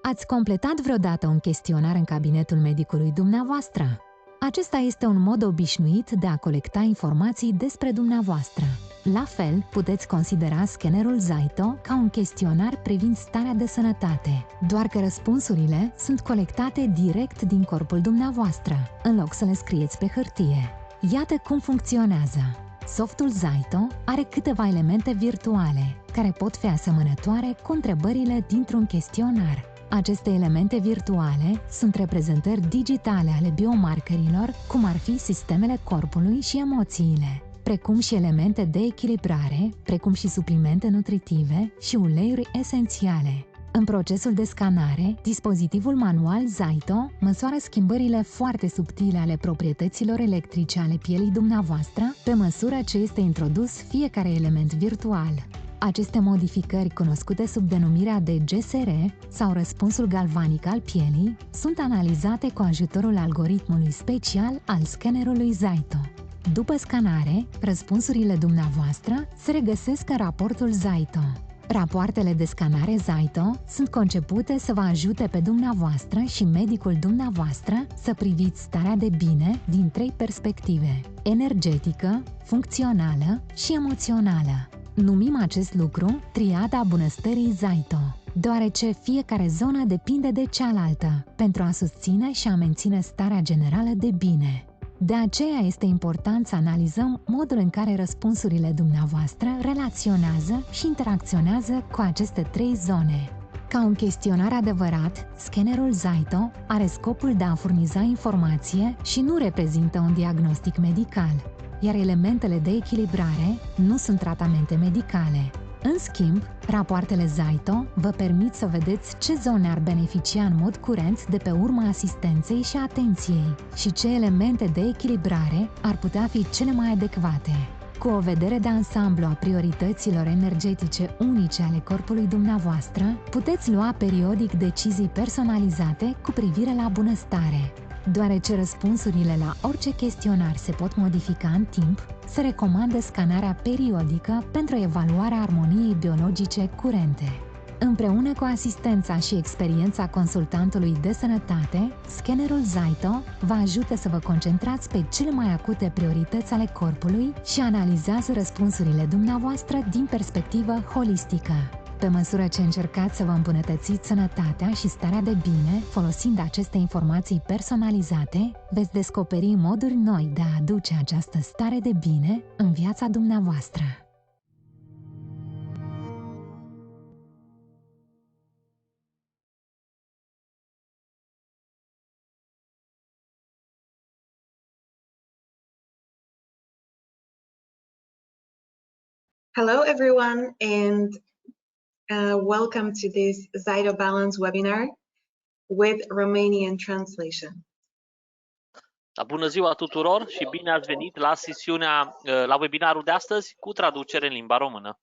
Ați completat vreodată un chestionar în cabinetul medicului dumneavoastră? Acesta este un mod obișnuit de a colecta informații despre dumneavoastră. La fel, puteți considera scannerul Zaito ca un chestionar privind starea de sănătate, doar că răspunsurile sunt colectate direct din corpul dumneavoastră, în loc să le scrieți pe hârtie. Iată cum funcționează. Softul Zaito are câteva elemente virtuale, care pot fi asemănătoare cu întrebările dintr-un chestionar. Aceste elemente virtuale sunt reprezentări digitale ale biomarkerilor, cum ar fi sistemele corpului și emoțiile, precum și elemente de echilibrare, precum și suplimente nutritive și uleiuri esențiale. În procesul de scanare, dispozitivul manual Zaito măsoară schimbările foarte subtile ale proprietăților electrice ale pielii dumneavoastră pe măsură ce este introdus fiecare element virtual. Aceste modificări, cunoscute sub denumirea de GSR sau răspunsul galvanic al pielii, sunt analizate cu ajutorul algoritmului special al scannerului Zaito. După scanare, răspunsurile dumneavoastră se regăsesc în raportul Zaito. Rapoartele de scanare Zaito sunt concepute să vă ajute pe dumneavoastră și medicul dumneavoastră să priviți starea de bine din 3 perspective: energetică, funcțională și emoțională. Numim acest lucru triada bunăstării Zaito, deoarece fiecare zonă depinde de cealaltă pentru a susține și a menține starea generală de bine. De aceea este important să analizăm modul în care răspunsurile dumneavoastră relaționează și interacționează cu aceste 3 zone. Ca un chestionar adevărat, scannerul Zaito are scopul de a furniza informație și nu reprezintă un diagnostic medical, iar elementele de echilibrare nu sunt tratamente medicale. În schimb, rapoartele Zaito vă permit să vedeți ce zone ar beneficia în mod curent de pe urma asistenței și atenției și ce elemente de echilibrare ar putea fi cele mai adecvate. Cu o vedere de ansamblu a priorităților energetice unice ale corpului dumneavoastră, puteți lua periodic decizii personalizate cu privire la bunăstare. Deoarece răspunsurile la orice chestionar se pot modifica în timp, se recomandă scanarea periodică pentru evaluarea armoniei biologice curente. Împreună cu asistența și experiența consultantului de sănătate, scannerul Zaito vă ajută să vă concentrați pe cele mai acute priorități ale corpului și analizează răspunsurile dumneavoastră din perspectivă holistică. Pe măsură ce încercați să vă îmbunătățiți sănătatea și starea de bine, folosind aceste informații personalizate, veți descoperi moduri noi de a aduce această stare de bine în viața dumneavoastră. Hello, everyone, and welcome to this Zaito Balance webinar with Romanian translation. Bună ziua tuturor și bine ați venit la la webinarul de astăzi cu traducere în limba română.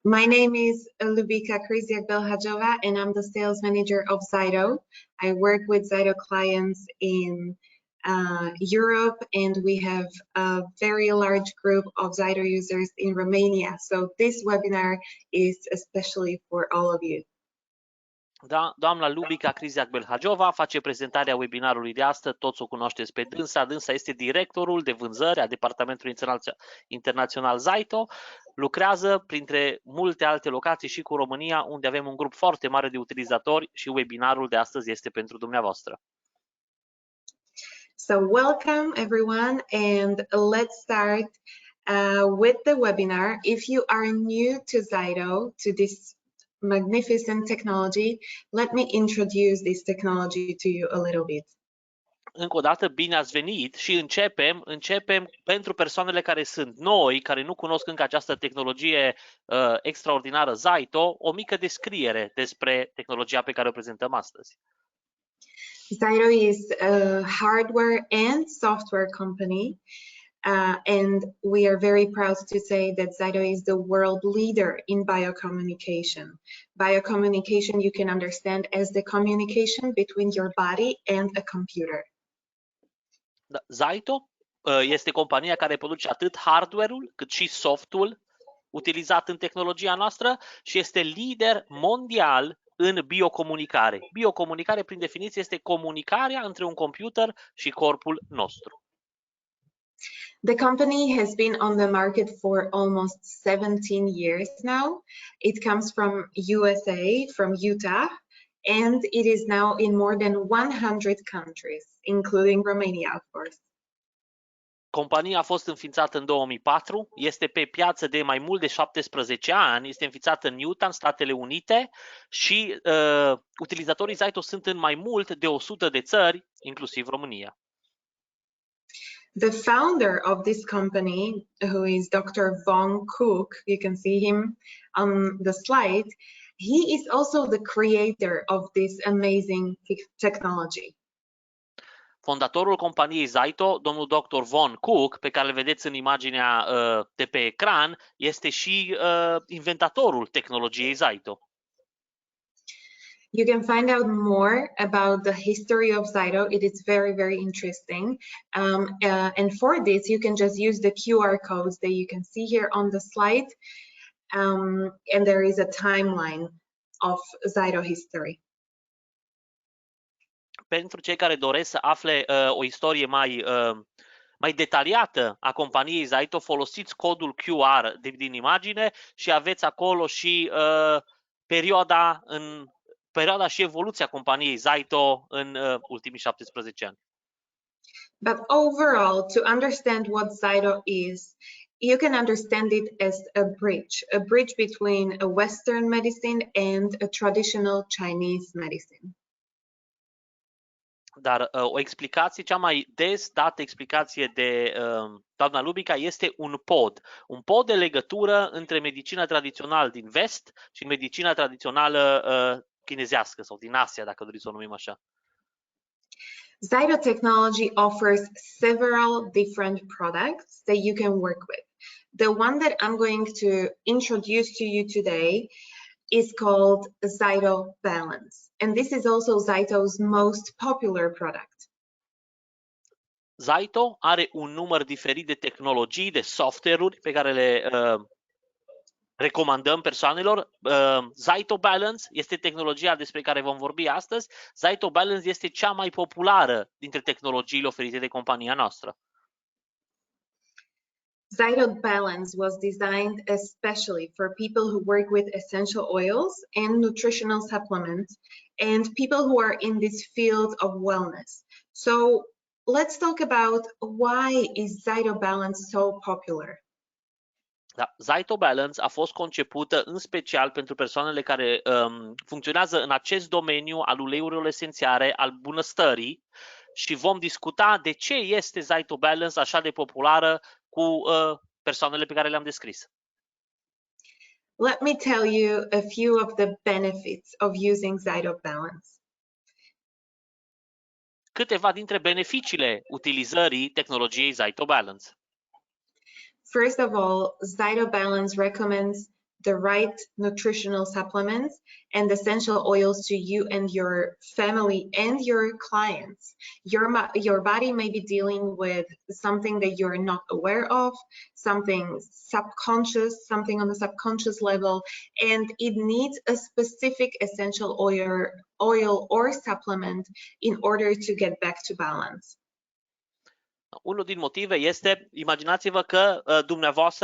My name is Lubica Krysiak-Belhajova, and I'm the sales manager of Zaito. I work with Zaito clients in Europe, and we have a very large group of Zaito users in Romania. So this webinar is especially for all of you. Da, doamna Lubica Krysiak-Belhajova face prezentarea webinarului de astăzi, toți o cunoașteți pe dânsa. Dânsa este directorul de vânzări a Departamentului Internațional Zaito. Lucrează printre multe alte locații și cu România, unde avem un grup foarte mare de utilizatori și webinarul de astăzi este pentru dumneavoastră. So welcome everyone, and let's start with the webinar. If you are new to Zaito, to this magnificent technology, let me introduce this technology to you a little bit. Încă o dată, bine ați venit și începem pentru persoanele care sunt noi, care nu cunosc încă această tehnologie extraordinară Zaito, o mică descriere despre tehnologia pe care o prezentăm astăzi. Zaito is a hardware and software company, and we are very proud to say that Zaito is the world leader in biocommunication. Biocommunication you can understand as the communication between your body and a computer. Zaito este compania care produce atât hardware-ul cât și softul utilizat în tehnologia noastră și este lider mondial în biocomunicare. Biocomunicare, prin definiție, este comunicarea între un computer și corpul nostru. The company has been on the market for almost 17 years now. It comes from USA, from Utah, and it is now in more than 100 countries, including Romania, of course. Compania a fost înființată în 2004, este pe piață de mai mult de 17 ani, este înființată în Utah, în Statele Unite și utilizatorii Zaito sunt în mai mult de 100 de țări, inclusiv România. The founder of this company, who is Dr. Von Cook, you can see him on the slide, he is also the creator of this amazing technology. Fondatorul companiei Zaito, domnul Dr. Von Cook, pe care îl vedeți în imaginea de pe ecran, este și inventatorul tehnologiei Zaito. You can find out more about the history of Zaito. It is very, very interesting. And for this, you can just use the QR codes that you can see here on the slide. And there is a timeline of Zaito history. Pentru cei care doresc să afle o istorie mai detaliată a companiei Zaito, folosiți codul QR din imagine și aveți acolo și perioada și evoluția companiei Zaito în ultimii 17 ani. But overall, to understand what Zaito is, you can understand it as a bridge between a Western medicine and a traditional Chinese medicine. Dar o explicație, cea mai des dată explicație de doamna Lubica, este un pod de legătură între medicina tradițională din vest și medicina tradițională chinezească sau din Asia, dacă doriți să o numim așa. Zaito technology offers several different products that you can work with. The one that I'm going to introduce to you today is called Zaito Balance. And this is also Zaito's most popular product. Zaito are un număr diferit de tehnologii, de software-uri pe care le recomandăm persoanelor. Zaito Balance este tehnologia despre care vom vorbi astăzi. Zaito Balance este cea mai populară dintre tehnologiile oferite de compania noastră. Zaito Balance was designed especially for people who work with essential oils and nutritional supplements and people who are in this field of wellness. So let's talk about why is Zaito Balance so popular. Da, Zaito Balance a fost concepută în special pentru persoanele care funcționează în acest domeniu al uleiurilor esențiale, al bunăstării, și vom discuta de ce este Zaito Balance așa de populară cu persoanele pe care le-am descris. Let me tell you a few of the benefits of using Zaito Balance. Câteva dintre beneficiile utilizării tehnologiei Zaito Balance. First of all, Zaito Balance recommends the right nutritional supplements and essential oils to you and your family and your clients. Your body may be dealing with something that you're not aware of, something subconscious, something on the subconscious level, and it needs a specific essential oil or supplement in order to get back to balance. Unul din motive este, imaginați-vă că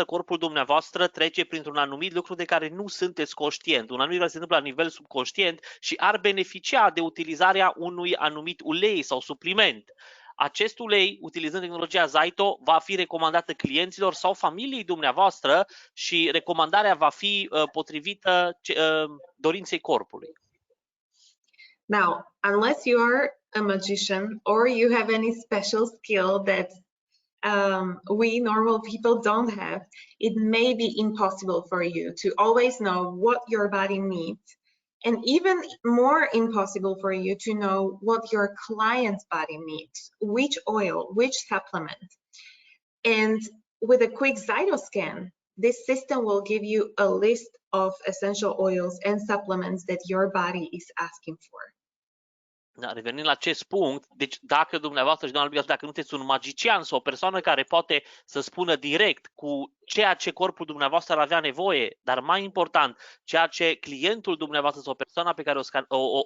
corpul dumneavoastră trece printr-un anumit lucru de care nu sunteți conștient, un anumit care se întâmplă la nivel subconștient și ar beneficia de utilizarea unui anumit ulei sau supliment. Acest ulei, utilizând tehnologia Zaito, va fi recomandată clienților sau familiei dumneavoastră și recomandarea va fi potrivită dorinței corpului. Now, unless you're a magician or you have any special skill that we normal people don't have, it may be impossible for you to always know what your body needs, and even more impossible for you to know what your client's body needs, which oil, which supplement. And with a quick Zaito scan, this system will give you a list of essential oils and supplements that your body is asking for. Da, revenind la acest punct, deci dacă dumneavoastră și doamna Lubica, dacă nu sunteți un magician sau o persoană care poate să spună direct cu ceea ce corpul dumneavoastră ar avea nevoie, dar mai important, ceea ce clientul dumneavoastră sau persoana pe care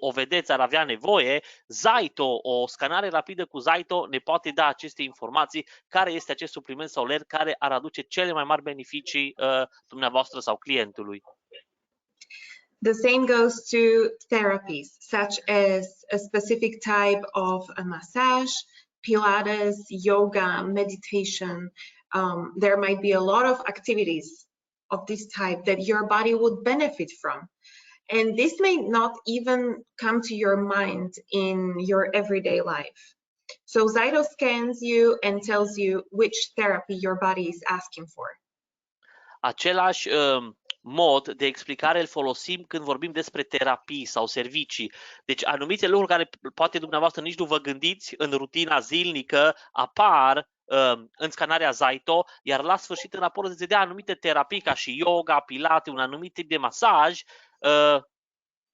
o vedeți ar avea nevoie, Zaito, o scanare rapidă cu Zaito ne poate da aceste informații, care este acest supliment sau ler care ar aduce cele mai mari beneficii dumneavoastră sau clientului. The same goes to therapies, such as a specific type of a massage, Pilates, yoga, meditation. There might be a lot of activities of this type that your body would benefit from. And this may not even come to your mind in your everyday life. So Zyto scans you and tells you which therapy your body is asking for. Același mod de explicare îl folosim când vorbim despre terapii sau servicii. Deci anumite lucruri care poate dumneavoastră nici nu vă gândiți în rutina zilnică apar în scanarea Zaito, iar la sfârșit în raport îți dea anumite terapii ca și yoga, pilate, un anumit tip de masaj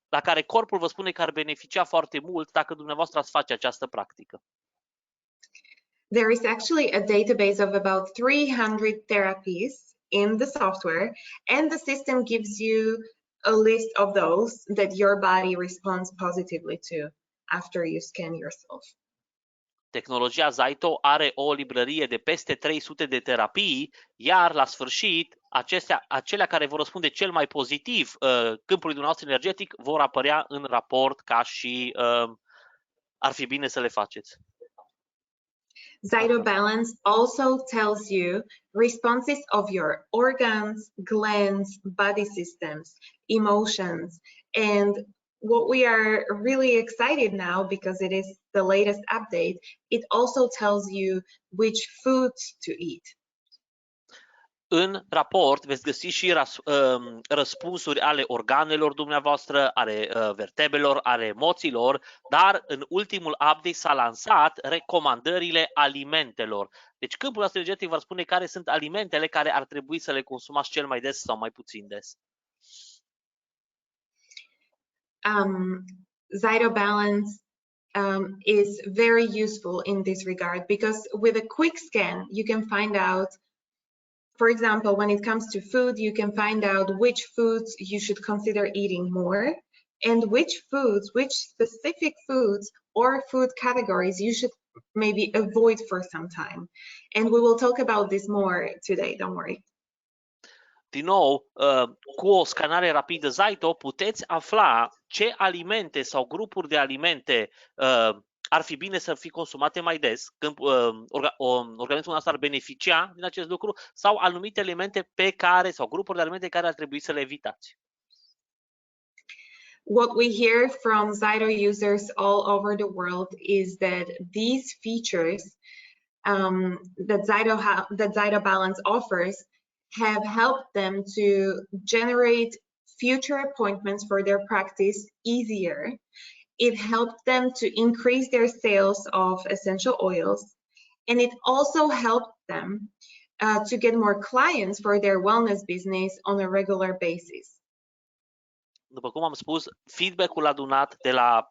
la care corpul vă spune că ar beneficia foarte mult dacă dumneavoastră ați face această practică. There is actually a database of about 300 therapies in the software, and the system gives you a list of those that your body responds positively to after you scan yourself. Tehnologia Zaito are o librărie de peste 300 de terapii, iar la sfârșit, acelea care vor răspunde cel mai pozitiv câmpului dumneavoastră energetic vor apărea în raport ca și ar fi bine să le faceți. Zyto Balance also tells you responses of your organs, glands, body systems, emotions, and what we are really excited now because it is the latest update, it also tells you which foods to eat. În raport veți găsi și răspunsuri ale organelor dumneavoastră, ale vertebelor, ale emoțiilor, dar în ultimul update s-a lansat recomandările alimentelor. Deci câmpul ăsta energetic vă spune care sunt alimentele care ar trebui să le consumați cel mai des sau mai puțin des. Zyto Balance is very useful in this regard because with a quick scan, you can find out, for example, when it comes to food, you can find out which foods you should consider eating more and which specific foods or food categories you should maybe avoid for some time. And we will talk about this more today, don't worry. Din nou, cu o scanare rapidă Zaito puteți afla ce alimente sau grupuri de alimente ar fi bine să fie consumate mai des, când organismul nostru ar beneficia din acest lucru, sau anumite elemente pe care, sau grupuri de alimente care ar trebui să le evitați. What we hear from Zyto users all over the world is that these features that Zyto Balance offers have helped them to generate future appointments for their practice easier. It helped them to increase their sales of essential oils, and it also helped them to get more clients for their wellness business on a regular basis. După cum am spus, feedback-ul adunat de la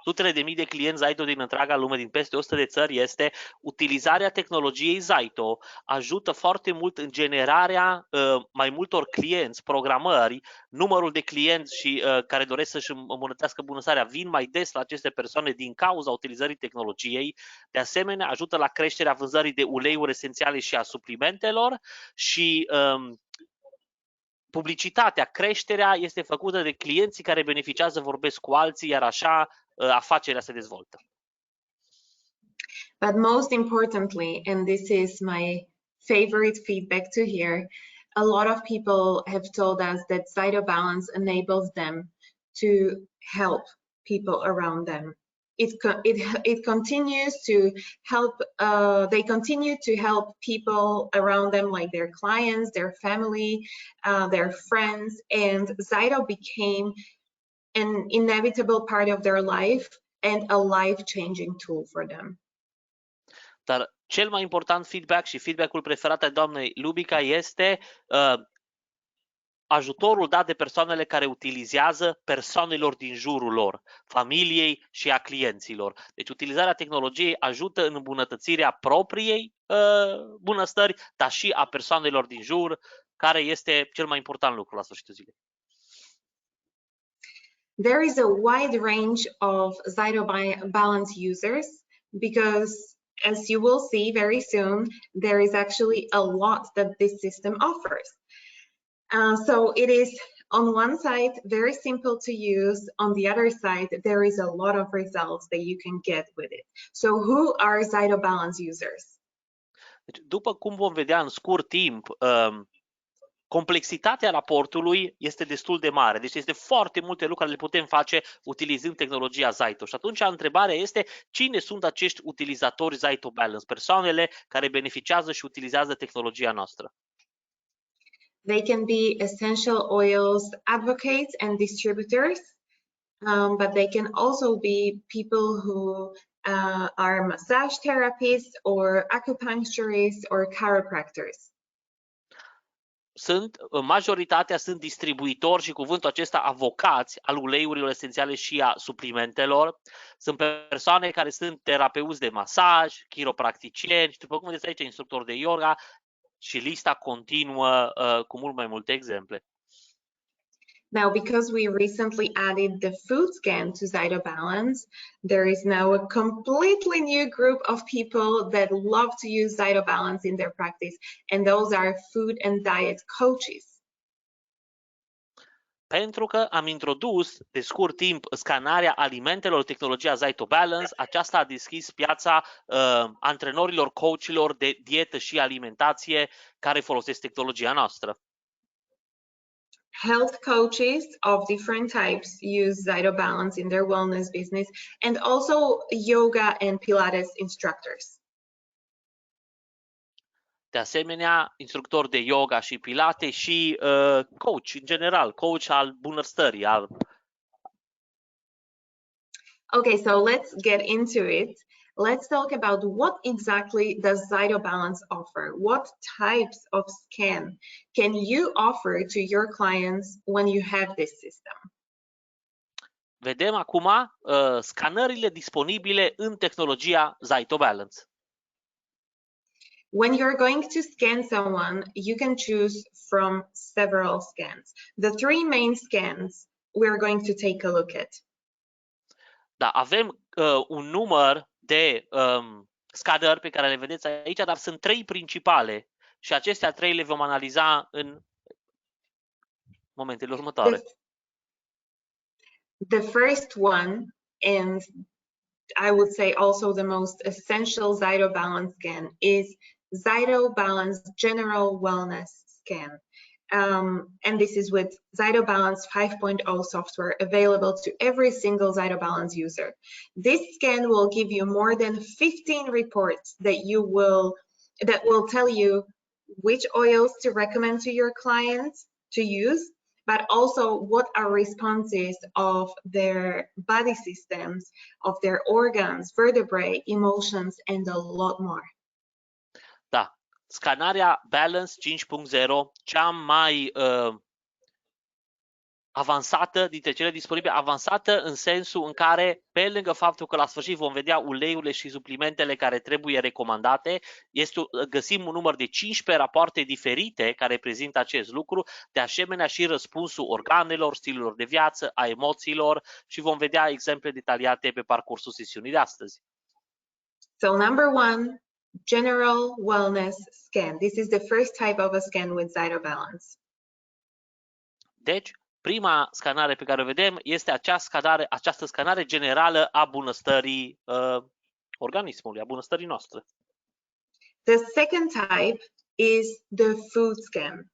sutele de mii de clienți Zaito din întreaga lume, din peste 100 de țări, este utilizarea tehnologiei Zaito ajută foarte mult în generarea mai multor clienți, programări, numărul de clienți și care doresc să-și îmbunătățească bunăstarea vin mai des la aceste persoane din cauza utilizării tehnologiei. De asemenea, ajută la creșterea vânzării de uleiuri esențiale și a suplimentelor și publicitatea, creșterea este făcută de clienții care beneficiază, vorbesc cu alții, iar așa afacerea se dezvoltă. But most importantly, and this is my favorite feedback to hear, a lot of people have told us that Zyto Balance enables them to help people around them. It continues to help, they continue to help people around them, like their clients, their family, their friends, and Zyto became an inevitable part of their life and a life-changing tool for them. Dar cel mai important feedback și feedback-ul preferat al doamnei Lubica este ajutorul dat de persoanele care utilizează persoanelor din jurul lor, familiei și a clienților. Deci utilizarea tehnologiei ajută în îmbunătățirea propriei bunăstări, dar și a persoanelor din jur, care este cel mai important lucru la sfârșitul zilei. There is a wide range of Zyto Balance users because, as you will see very soon, there is actually a lot that this system offers. So it is, on one side, very simple to use. On the other side, there is a lot of results that you can get with it. So who are Zyto Balance users? Deci, după cum vom vedea în scurt timp, complexitatea raportului este destul de mare, deci este foarte multe lucruri care le putem face utilizând tehnologia Zyto. Și atunci întrebarea este cine sunt acești utilizatori Zyto Balance, persoanele care beneficiază și utilizează tehnologia noastră. They can be essential oils advocates and distributors, but they can also be people who are massage therapists or acupuncturists or chiropractors. Majoritatea sunt distribuitori și cuvântul acesta avocați al uleiurilor esențiale și a suplimentelor. Sunt persoane care sunt terapeuți de masaj, chiropracticieni și, după cum vedeți aici, instructori de yoga și lista continuă cu mult mai multe exemple. Now, because we recently added the food scan to Zyto Balance, there is now a completely new group of people that love to use Zyto Balance in their practice, and those are food and diet coaches. Pentru că am introdus de scurt timp scanarea alimentelor, tehnologia Zyto Balance, aceasta a deschis piața antrenorilor, coachilor de dietă și alimentație care folosesc tehnologia noastră. Health coaches of different types use Zyto Balance in their wellness business, and also yoga and Pilates instructors. De asemenea, instructori de yoga și pilate și coach, în general, coach al bunăstării. Okay, so let's get into it. Let's talk about what exactly does Zyto Balance offer? What types of scan can you offer to your clients when you have this system? Vedem acum scanările disponibile în tehnologia Zyto Balance. When you're going to scan someone, you can choose from several scans. The three main scans we're going to take a look at. Da, avem un număr de scanări pe care le vedeți aici, dar sunt trei principale și acestea trei le vom analiza în momentele următoare. The first one, and I would say also the most essential Zyto Balance scan, is Zyto Balance General Wellness Scan. And this is with Zyto Balance 5.0 software available to every single Zyto Balance user. This scan will give you more than 15 reports that will tell you which oils to recommend to your clients to use, but also what are responses of their body systems, of their organs, vertebrae, emotions, and a lot more. Da, scanarea Balance 5.0, cea mai avansată dintre cele disponibile, avansată în sensul în care, pe lângă faptul că la sfârșit vom vedea uleiurile și suplimentele care trebuie recomandate, găsim un număr de 15 rapoarte diferite care prezintă acest lucru, de asemenea și răspunsul organelor, stilurilor de viață, a emoțiilor și vom vedea exemple detaliate pe parcursul sesiunii de astăzi. So number one, General Wellness Scan. This is the first type of a scan with Zyto Balance. Deci, prima scanare pe care o vedem este această scanare generală a bunăstării organismului, a bunăstării noastre. The second type is the food scan.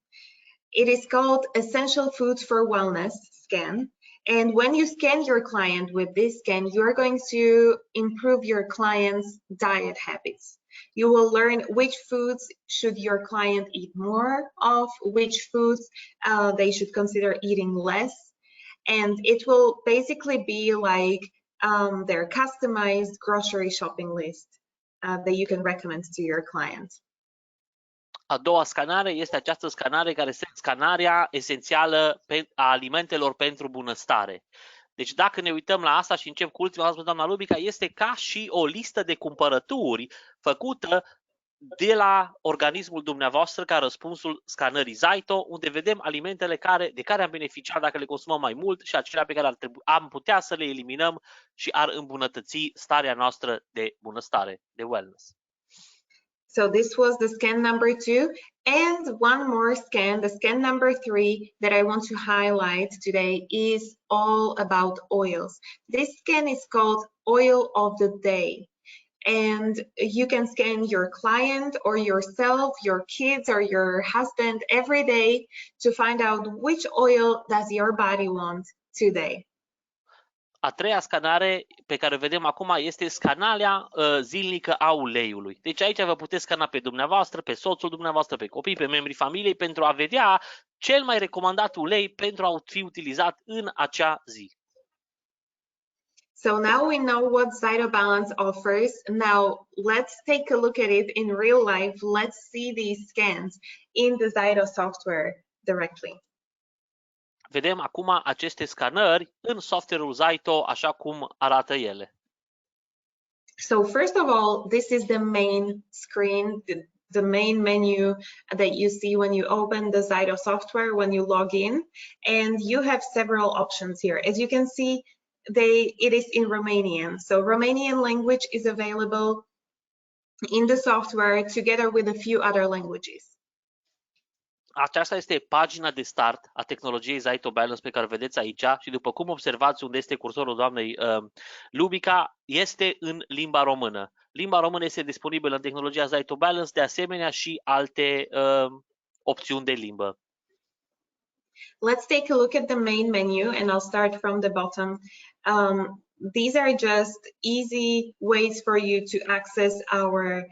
It is called Essential Foods for Wellness Scan. And when you scan your client with this scan, you're going to improve your client's diet habits. You will learn which foods should your client eat more of, which foods they should consider eating less. And it will basically be like their customized grocery shopping list that you can recommend to your client. A doua scanare este această scanare care este scanarea esențială a alimentelor pentru bunăstare. Deci dacă ne uităm la asta și încep cu ultima, doamna Lubica, este ca și o listă de cumpărături făcută de la organismul dumneavoastră ca răspunsul scanării Zaito, unde vedem alimentele de care am beneficiat dacă le consumăm mai mult și acelea pe care am putea să le eliminăm și ar îmbunătăți starea noastră de bunăstare, de wellness. So this was the scan number 2, and one more scan, the scan number 3 that I want to highlight today is all about oils. This scan is called Oil of the Day. And you can scan your client or yourself, your kids or your husband every day to find out which oil does your body want today. A treia scanare pe care o vedem acum este scanarea zilnică a uleiului. Deci aici vă puteți scana pe dumneavoastră, pe soțul dumneavoastră, pe copii, pe membrii familiei pentru a vedea cel mai recomandat ulei pentru a fi utilizat în acea zi. So now we know what Zytobalance offers. Now let's take a look at it in real life. Let's see these scans in the Zyto software directly. Vedem acum aceste scanări în software-ul Zaito așa cum arată ele. So first of all, this is the main screen, the main menu that you see when you open the Zyto software, when you log in, and you have several options here. As you can see, it is in Romanian. So Romanian language is available in the software together with a few other languages. Aceasta este pagina de start a tehnologiei Zaito Balance pe care o vedeți aici și după cum observați unde este cursorul doamnei Lubica, este în limba română. Limba română este disponibilă în tehnologia Zaito Balance, de asemenea și alte opțiuni de limbă. Let's take a look at the main menu, and I'll start from the bottom. These are just easy ways for you to access our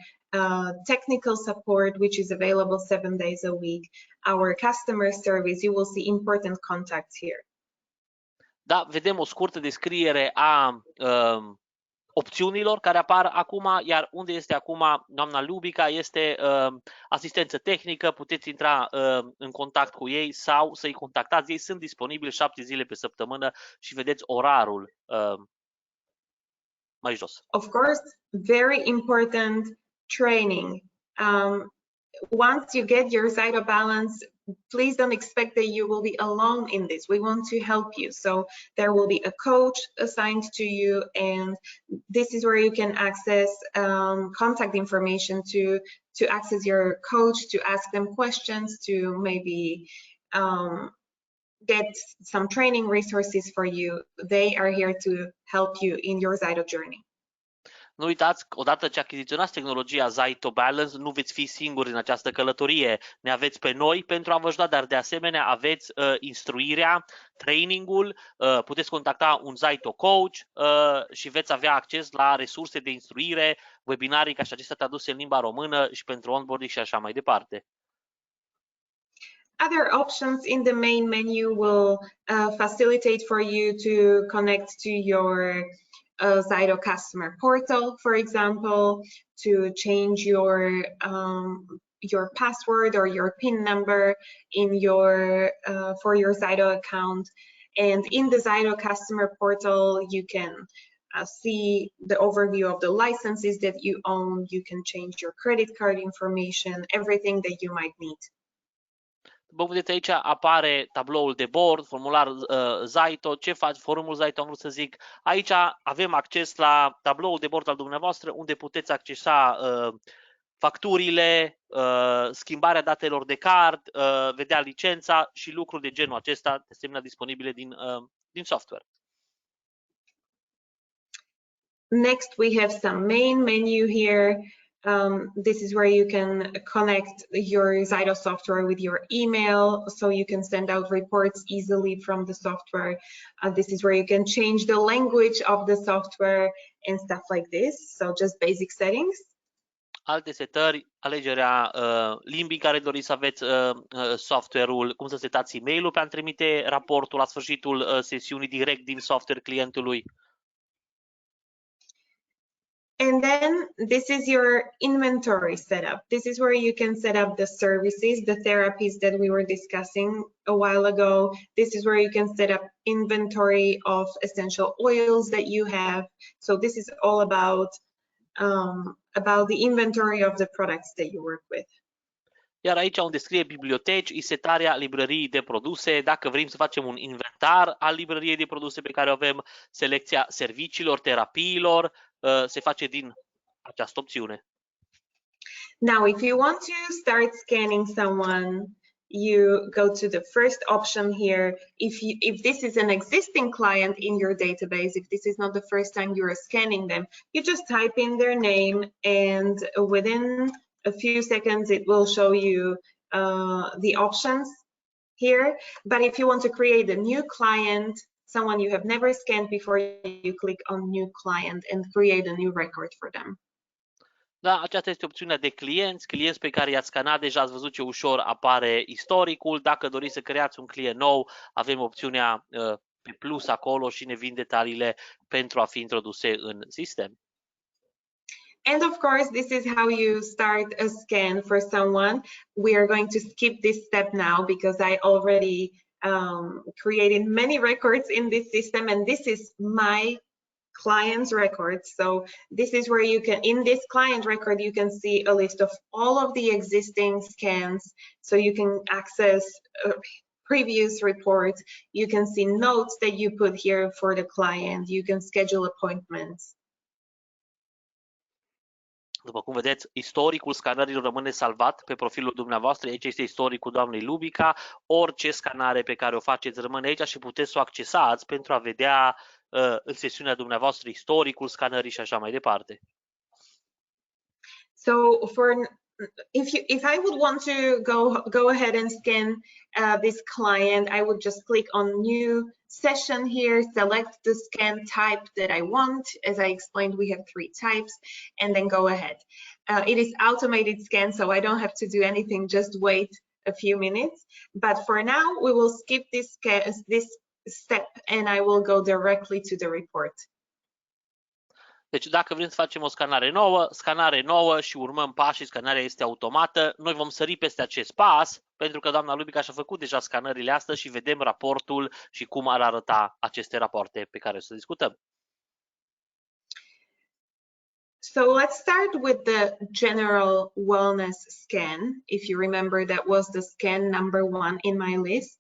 technical support, which is available 7 days a week, our customer service. You will see important contacts here. Da, vedem o scurtă descriere a opțiunilor care apar acum, iar unde este acum doamna Lubica este asistență tehnică, puteți intra în contact cu ei sau să-i contactați. Ei sunt disponibili 7 zile pe săptămână și vedeți orarul mai jos. Of course, very important training. Once you get your Zyto Balance, please don't expect that you will be alone in this. We want to help you. So there will be a coach assigned to you, and this is where you can access contact information to access your coach, to ask them questions, to maybe get some training resources for you. They are here to help you in your Zyto journey. Nu uitați, odată ce achiziționați tehnologia Zaito Balance, nu veți fi singuri în această călătorie. Ne aveți pe noi pentru a vă ajuta, dar de asemenea aveți instruirea, trainingul, puteți contacta un Zaito coach și veți avea acces la resurse de instruire, webinarii ca și acestea traduse în limba română și pentru onboarding și așa mai departe. Other options in the main menu will facilitate for you to connect to your Zyto customer portal, for example, to change your password or your PIN number in for your Zyto account. And in the Zyto customer portal, you can see the overview of the licenses that you own. You can change your credit card information, everything that you might need. După vedeți aici apare tabloul de bord, formular Zaito, ce faci, forumul Zaito, am vrut să zic. Aici avem acces la tabloul de bord al dumneavoastră, unde puteți accesa facturile, schimbarea datelor de card, vedea licența și lucruri de genul acesta, de asemenea disponibile din software. Next, we have some main menu here. This is where you can connect your Zyto software with your email, so you can send out reports easily from the software. This is where you can change the language of the software and stuff like this. So just basic settings. Alte setări, alegerea limbii care doriți să aveți software-ul, cum să setați e-mail-ul pentru a trimite raportul la sfârșitul sesiunii direct din software clientului. And then this is your inventory setup. This is where you can set up the services, the therapies that we were discussing a while ago. This is where you can set up inventory of essential oils that you have. So this is all about the inventory of the products that you work with. Iar aici unde scrie biblioteci, setarea librăriei de produse, dacă vrem să facem un inventar al librăriei de produse pe care o avem, selecția serviciilor, terapiilor, se face din această opțiune. Now, if you want to start scanning someone, you go to the first option here. If this is an existing client in your database, if this is not the first time you are scanning them, you just type in their name, and within a few seconds it will show you the options here. But if you want to create a new client, someone you have never scanned before, you click on new client and create a new record for them. Da, aceasta este opțiunea de clienți pe care i-ați scanat deja, ați văzut ce ușor apare istoricul. Dacă doriți să creați un client nou, avem opțiunea pe plus acolo și ne vin detaliile pentru a fi introduse în sistem. And of course, this is how you start a scan for someone. We are going to skip this step now because I already created many records in this system, and this is my client's records. So this is where you can, in this client record, you can see a list of all of the existing scans. So you can access previous reports. You can see notes that you put here for the client. You can schedule appointments. După cum vedeți, istoricul scanărilor rămâne salvat pe profilul dumneavoastră. Aici este istoricul doamnei Lubica. Orice scanare pe care o faceți rămâne aici și puteți să o accesați pentru a vedea în sesiunea dumneavoastră istoricul scanării și așa mai departe. So if I would want to go ahead and scan this client, I would just click on new session here, select the scan type that I want. As I explained, we have 3 types, and then go ahead. It is automated scan, so I don't have to do anything, just wait a few minutes. But for now, we will skip this step and I will go directly to the report. Deci dacă vrem să facem o scanare nouă și urmăm pașii, scanarea este automată, noi vom sări peste acest pas, pentru că doamna Lubica și-a făcut deja scanările astea și vedem raportul și cum ar arăta aceste rapoarte pe care o să discutăm. So let's start with the general wellness scan. If you remember, that was the scan number 1 in my list.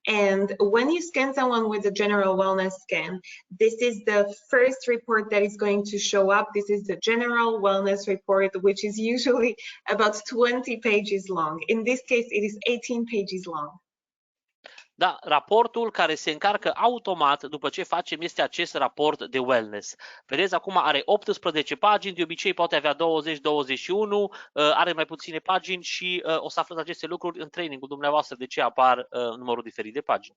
And when you scan someone with the general wellness scan, this is the first report that is going to show up. This is the general wellness report, which is usually about 20 pages long. In this case, it is 18 pages long. Da, raportul care se încarcă automat după ce facem este acest raport de wellness. Vedeți, acum are 18 pagini, de obicei poate avea 20-21, are mai puține pagini și o să aflați aceste lucruri în trainingul dumneavoastră, de ce apar numărul diferit de pagini.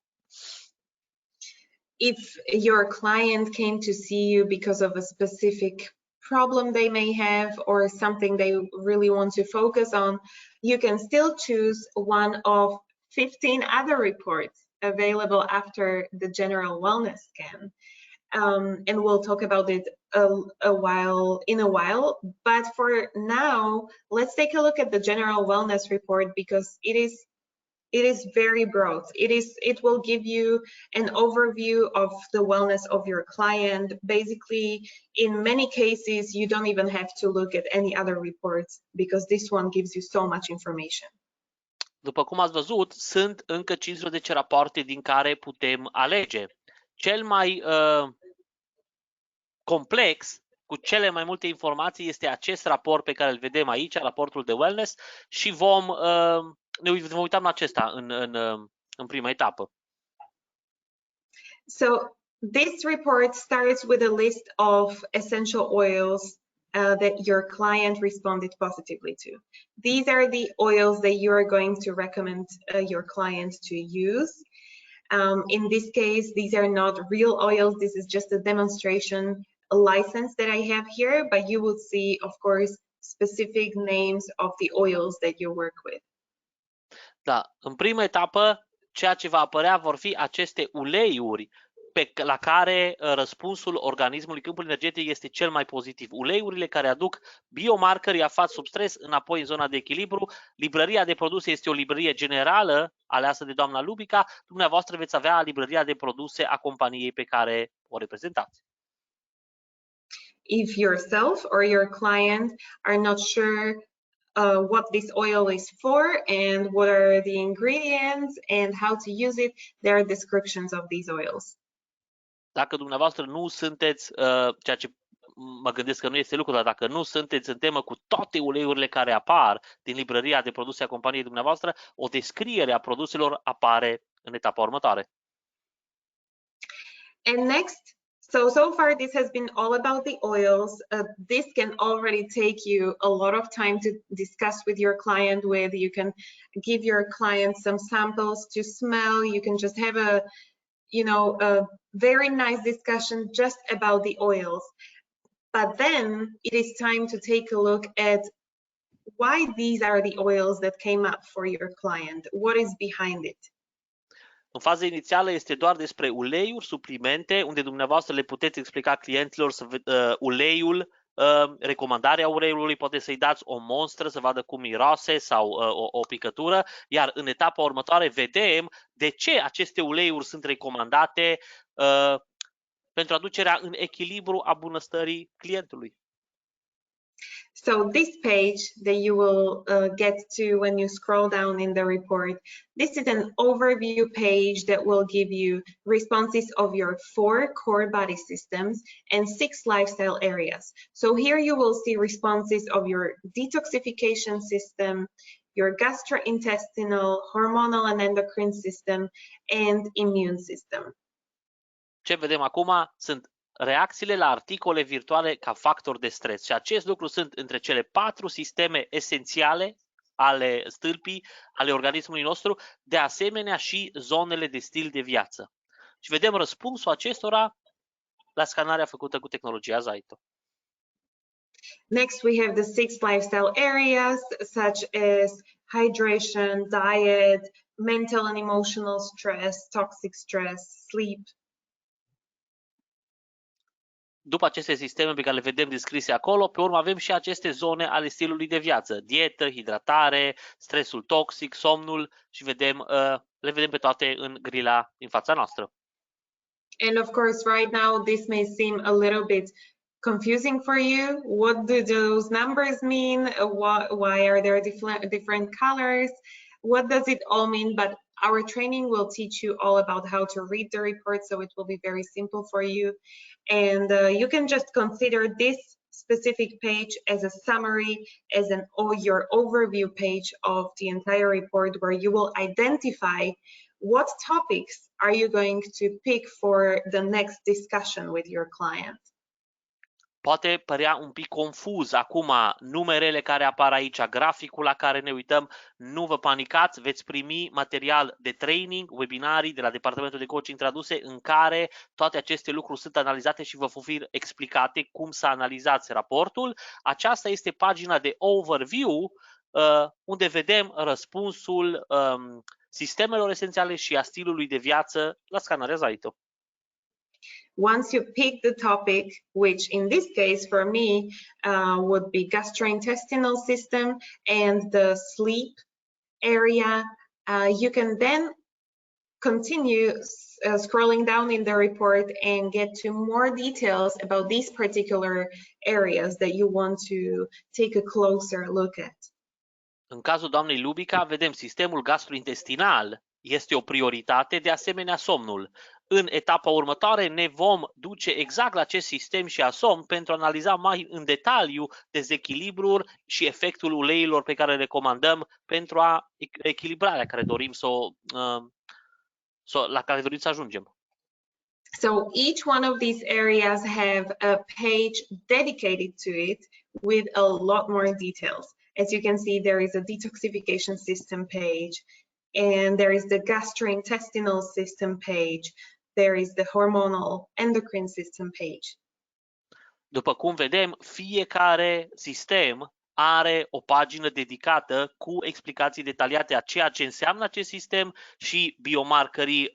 If your client came to see you because of a specific problem they may have or something they really want to focus on, you can still choose one of 15 other reports available after the general wellness scan. And we'll talk about it in a while. But for now, let's take a look at the general wellness report because it is very broad. It will give you an overview of the wellness of your client. Basically, in many cases, you don't even have to look at any other reports because this one gives you so much information. După cum ați văzut, sunt încă 15 rapoarte din care putem alege. Cel mai complex, cu cele mai multe informații, este acest raport pe care îl vedem aici, raportul de wellness, și ne vom uita la acesta în prima etapă. So this report starts with a list of essential oils that your client responded positively to. These are the oils that you are going to recommend your client to use. In this case, these are not real oils. This is just a demonstration license that I have here, but you will see, of course, specific names of the oils that you work with. Da, în prima etapă, ceea ce va apărea vor fi aceste uleiuri la care răspunsul organismului, câmpul energetic, este cel mai pozitiv. Uleiurile care aduc biomarcării afați sub stres înapoi în zona de echilibru. Librăria de produse este o librărie generală aleasă de doamna Lubica. Dumneavoastră veți avea librăria de produse a companiei pe care o reprezentați. If yourself or your client are not sure what this oil is for and what are the ingredients and how to use it, there are descriptions of these oils. Dacă dumneavoastră nu sunteți, ceea ce mă gândesc că nu este lucru, dar dacă nu sunteți în temă cu toate uleiurile care apar din librăria de produse a companiei dumneavoastră, o descriere a produselor apare în etapa următoare. And next, so far this has been all about the oils. This can already take you a lot of time to discuss with your client with. You can give your client some samples to smell. You can just have a very nice discussion just about the oils. But then it is time to take a look at why these are the oils that came up for your client. What is behind it? În faza inițială este doar despre uleiuri, suplimente, unde dumneavoastră le puteți explica clienților uleiul, recomandarea uleiului, poate să-i dați o monstră să vadă cum miroase sau o picătură, iar în etapa următoare vedem de ce aceste uleiuri sunt recomandate pentru aducerea în echilibru a bunăstării clientului. So this page that you will get to when you scroll down in the report, this is an overview page that will give you responses of your 4 core body systems and 6 lifestyle areas. So here you will see responses of your detoxification system, your gastrointestinal, hormonal and endocrine system, and immune system. Ce vedem acum sunt reacțiile la articole virtuale ca factor de stres. Și acest lucru sunt între cele 4 sisteme esențiale ale stâlpii, ale organismului nostru, de asemenea și zonele de stil de viață. Și vedem răspunsul acestora la scanarea făcută cu tehnologia Zaito. Next, we have the 6 lifestyle areas, such as hydration, diet, mental and emotional stress, toxic stress, sleep. După aceste sisteme pe care le vedem descrise acolo, pe urmă avem și aceste zone ale stilului de viață. Dietă, hidratare, stresul toxic, somnul și le vedem pe toate în grila din fața noastră. And of course, right now, this may seem a little bit confusing for you. What do those numbers mean? Why are there different colors? What does it all mean? But our training will teach you all about how to read the report, so it will be very simple for you. And you can just consider this specific page as a summary, as your overview page of the entire report, where you will identify what topics are you going to pick for the next discussion with your client. Poate părea un pic confuz acum numerele care apar aici, graficul la care ne uităm. Nu vă panicați, veți primi material de training, webinarii de la Departamentul de Coaching Traduse, în care toate aceste lucruri sunt analizate și vă vor fi explicate cum să analizați raportul. Aceasta este pagina de overview, unde vedem răspunsul sistemelor esențiale și a stilului de viață la scanarea Zaito. Once you pick the topic, which in this case for me would be gastrointestinal system and the sleep area, you can then continue scrolling down in the report and get to more details about these particular areas that you want to take a closer look at. În cazul doamnei Lubica, vedem sistemul gastrointestinal este o prioritate, de asemenea somnul. În etapa următoare ne vom duce exact la acest sistem și a somn pentru a analiza mai în detaliu dezechilibrul și efectul uleiilor pe care le recomandăm pentru echilibrarea care dorim la care dorim să ajungem. So each one of these areas have a page dedicated to it with a lot more details. As you can see, there is a detoxification system page, and there is the gastrointestinal system page. There is the hormonal endocrine system page. După cum vedem, fiecare sistem are o pagină dedicată cu explicații detaliate a ceea ce înseamnă acest sistem și biomarcării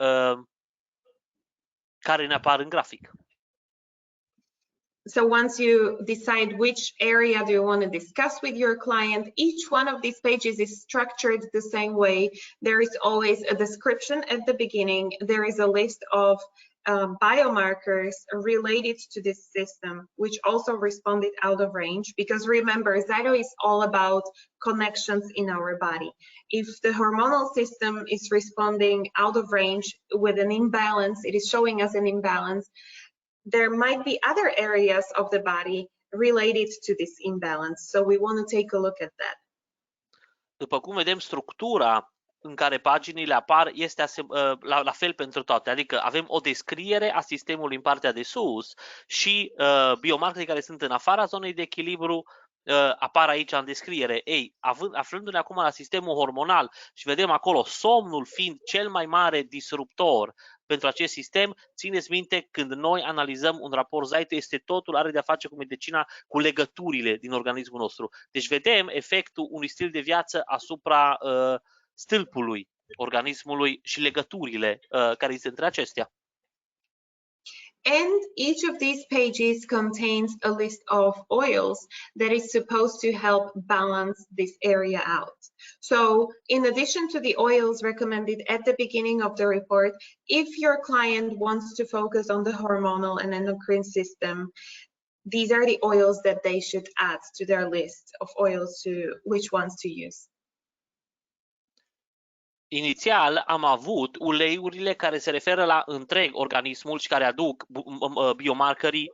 care ne apar în grafic. So once you decide which area do you want to discuss with your client, each one of these pages is structured the same way. There is always a description at the beginning. There is a list of biomarkers related to this system, which also responded out of range, because remember, Zyto is all about connections in our body. If the hormonal system is responding out of range with an imbalance, it is showing us an imbalance. There might be other areas of the body related to this imbalance. So we want to take a look at that. După cum vedem, structura în care paginile apar este la fel pentru toate, adică avem o descriere a sistemului în partea de sus și biomarkerii care sunt în afara zonei de echilibru apar aici în descriere. Ei, aflându-ne acum la sistemul hormonal și vedem acolo somnul fiind cel mai mare disruptor pentru acest sistem, țineți minte, când noi analizăm un raport Zyto, totul are de-a face cu medicina, cu legăturile din organismul nostru. Deci vedem efectul unui stil de viață asupra stâlpului organismului și legăturile care există între acestea. And each of these pages contains a list of oils that is supposed to help balance this area out. So in addition to the oils recommended at the beginning of the report, if your client wants to focus on the hormonal and endocrine system, these are the oils that they should add to their list of oils to which ones to use. Inițial am avut uleiurile care se referă la întreg organismul și care aduc biomarkerii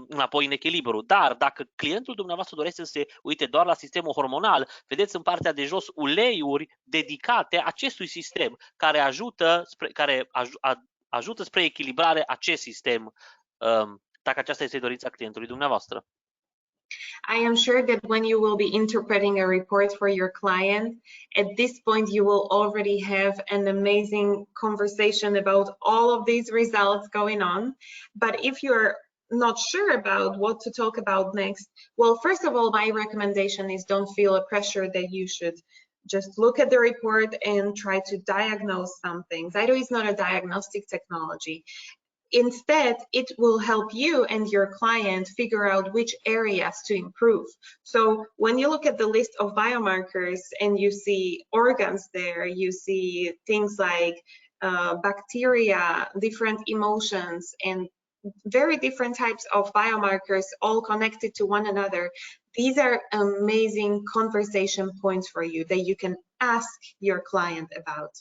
înapoi în echilibru. Dar dacă clientul dumneavoastră dorește să se uite doar la sistemul hormonal, vedeți în partea de jos uleiuri dedicate acestui sistem care ajută spre echilibrare acest sistem, dacă aceasta este dorința clientului dumneavoastră. I am sure that when you will be interpreting a report for your client, at this point you will already have an amazing conversation about all of these results going on. But if you're not sure about what to talk about next, well, first of all, my recommendation is don't feel a pressure that you should just look at the report and try to diagnose something. Zyto is not a diagnostic technology. Instead, it will help you and your client figure out which areas to improve. So when you look at the list of biomarkers and you see organs there, you see things like bacteria, different emotions, and very different types of biomarkers all connected to one another. These are amazing conversation points for you that you can ask your client about.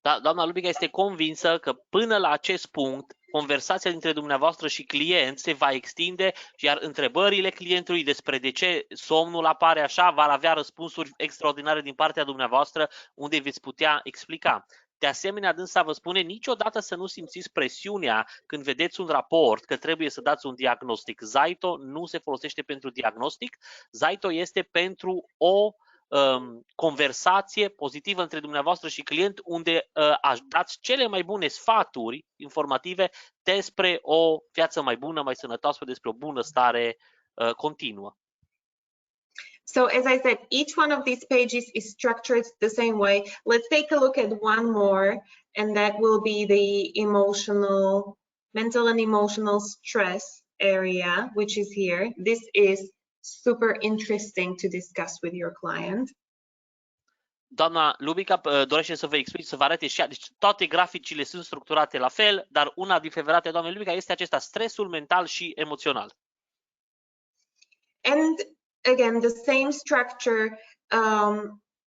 Da, doamna Lubica este convinsă că până la acest punct, conversația dintre dumneavoastră și client se va extinde, iar întrebările clientului despre de ce somnul apare așa va avea răspunsuri extraordinare din partea dumneavoastră, unde veți putea explica. De asemenea, dânsa vă spune niciodată să nu simțiți presiunea când vedeți un raport că trebuie să dați un diagnostic. Zyto nu se folosește pentru diagnostic, Zyto este pentru o conversație pozitivă între dumneavoastră și client, unde dați cele mai bune sfaturi informative despre o viață mai bună, mai sănătoasă, despre o bună stare continuă. So as I said, each one of these pages is structured the same way. Let's take a look at one more, and that will be the mental and emotional stress area, which is here. This is super interesting to discuss with your client. Doamna Lubica dorește să vă explic, să vă arate și ea. Deci toate graficile sunt structurate la fel, dar una din favorite doamnei Lubica este acesta, stresul mental și emoțional. And again, the same structure,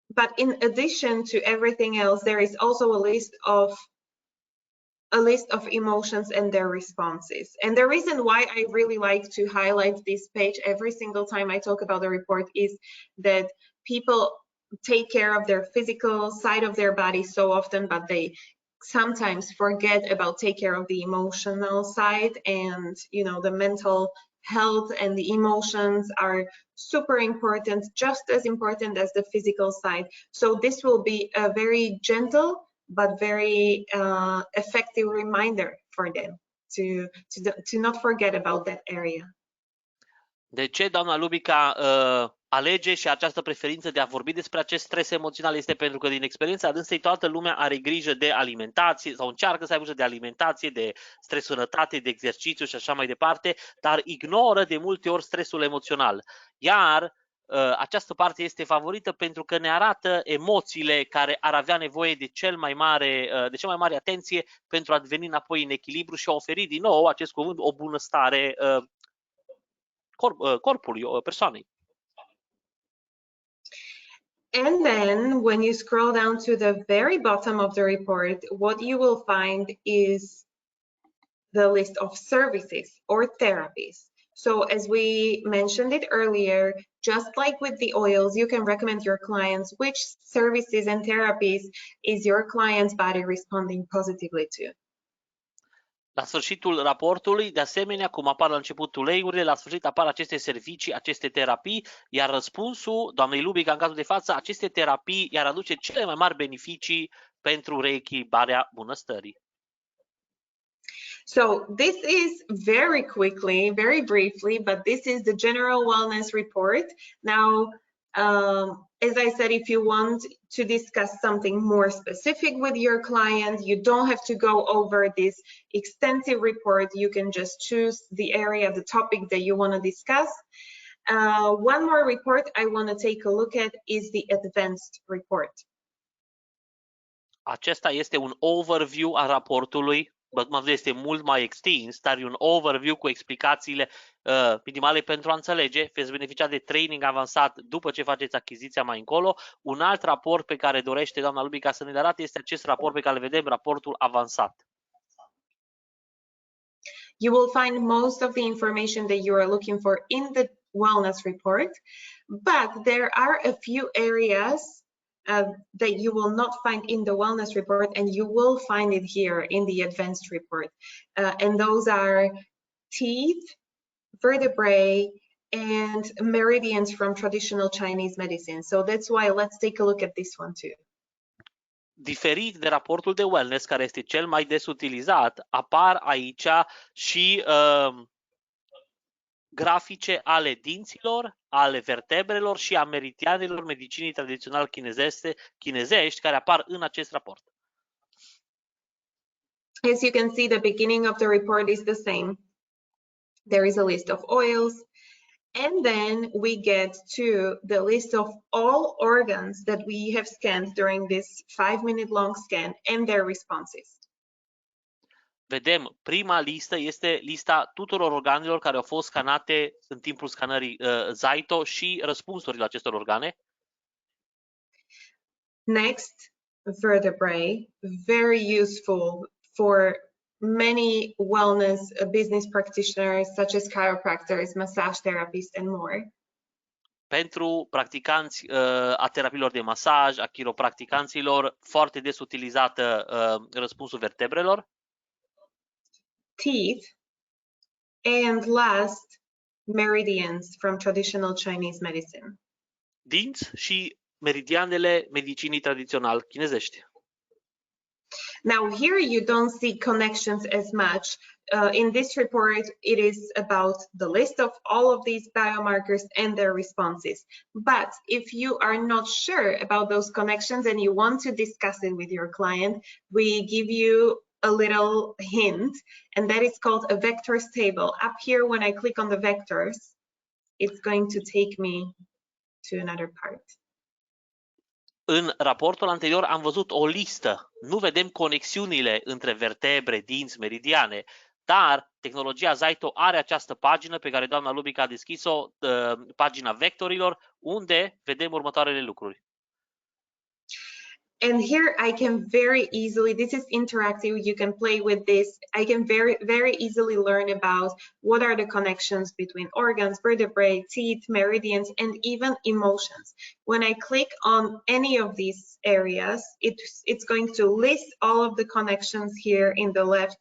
but in addition to everything else, there is also a list of emotions and their responses. And the reason why I really like to highlight this page every single time I talk about the report is that people take care of their physical side of their body so often, but they sometimes forget about take care of the emotional side, and the mental health and the emotions are super important, just as important as the physical side. So this will be a very gentle but very effective reminder for them to not forget about that area. De ce doamna Lubica alege și această preferință de a vorbi despre acest stres emoțional? Este pentru că din experiența dânsei toată lumea are grijă de alimentație sau încearcă să aibă grijă de alimentație, de stres, sănătate, de exercițiu și așa mai departe, dar ignoră de multe ori stresul emoțional. Iar această parte este favorită pentru că ne arată emoțiile care ar avea nevoie de cea mai mare atenție pentru a deveni înapoi în echilibru și a oferi din nou acest cuvânt o bunăstare corpului persoanei. And then when you scroll down to the very bottom of the report, what you will find is the list of services or therapies. So as we mentioned it earlier, just like with the oils, you can recommend your clients which services and therapies is your client's body responding positively to. La sfârșitul raportului, de asemenea, cum apar la început uleiurile, la sfârșit apar aceste servicii, aceste terapii, iar răspunsul doamnei Lubica, în cazul de față, aceste terapii i-ar aduce cele mai mari beneficii pentru reechilibrarea bunăstării. So this is very quickly, very briefly, but this is the general wellness report. Now, as I said, if you want to discuss something more specific with your client, you don't have to go over this extensive report. You can just choose the area, the topic that you want to discuss. One more report I want to take a look at is the advanced report. Acesta este un overview a raportului. Este mult mai extins, dar e un overview cu explicațiile minimale pentru a înțelege. Veți beneficia de training avansat după ce faceți achiziția mai încolo. Un alt raport pe care dorește doamna Lubica să ne arate este acest raport pe care îl vedem, raportul avansat. You will find most of the information that you are looking for in the wellness report, but there are a few areas that you will not find in the wellness report, and you will find it here in the advanced report. And those are teeth, vertebrae, and meridians from traditional Chinese medicine. So that's why let's take a look at this one too. Diferit de raportul de wellness, care este cel mai des utilizat, apar aici și grafice ale dinților, ale vertebrelor și a meridianelor medicinii tradițional chinezești care apar în acest raport. As you can see, the beginning of the report is the same. There is a list of oils, and then we get to the list of all organs that we have scanned during this 5-minute long scan and their responses. Vedem, prima listă este lista tuturor organelor care au fost scanate în timpul scanării Zaito și răspunsurile acestor organe. Next, vertebrae, very useful for many wellness business practitioners such as chiropractors, massage therapists, and more. Pentru practicanți a terapiilor de masaj, a chiropracticanților, foarte des utilizată răspunsul vertebrelor. Teeth, and last, meridians from traditional Chinese medicine. Dinți și meridianele medicinii tradițional chinezești. Now here you don't see connections as much. In this report, it is about the list of all of these biomarkers and their responses. But if you are not sure about those connections and you want to discuss it with your client, we give you a little hint, and that is called a vectors table. Up here, when I click on the vectors, it's going to take me to another part. În raportul anterior am văzut o listă. Nu vedem conexiunile între vertebre, dinți, meridiane, dar tehnologia Zaito are această pagină pe care doamna Lubica a deschis-o, pagina vectorilor, unde vedem următoarele lucruri. And here I can very easily, this is interactive, you can play with this. I can very easily learn about what are the connections between organs, vertebrae, teeth, meridians, and even emotions. When I click on any of these areas, it's going to list all of the connections here in the left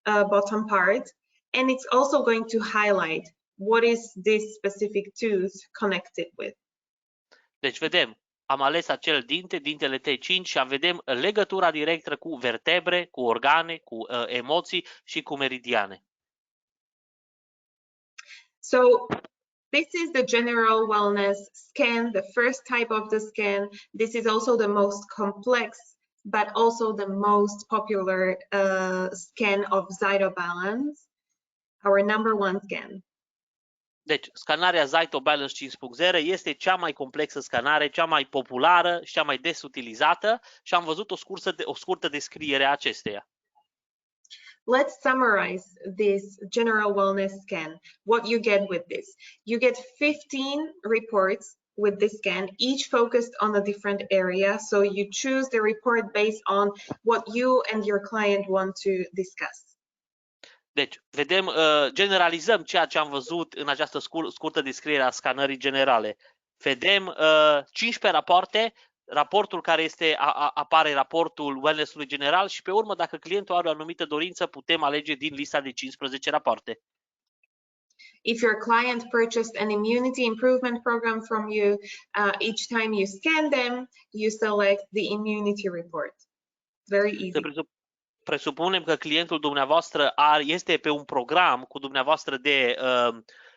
bottom part. And it's also going to highlight what is this specific tooth connected with. Deci vedem. Am ales acel dinte, dintele T5, și vedem legătura directă cu vertebre, cu organe, cu emoții și cu meridiane. So This is the general wellness scan, the first type of the scan. This is also the most complex, but also the most popular scan of Zytobalance, our number one scan. Deci, scanarea Zytobalance 5.0 este cea mai complexă scanare, cea mai populară și cea mai des utilizată și am văzut o scurtă descriere a acesteia. Let's summarize this general wellness scan. What you get with this. You get 15 reports with this scan, each focused on a different area. So you choose the report based on what you and your client want to discuss. Deci, vedem, generalizăm ceea ce am văzut în această scurtă descriere a scanării generale. Vedem 15 rapoarte, raportul care apare raportul wellness-ului general și pe urmă, dacă clientul are o anumită dorință, putem alege din lista de 15 rapoarte. If your client purchased an immunity improvement program from you, each time you scan them, you select the immunity report. Very easy. Presupunem că clientul dumneavoastră este pe un program cu dumneavoastră de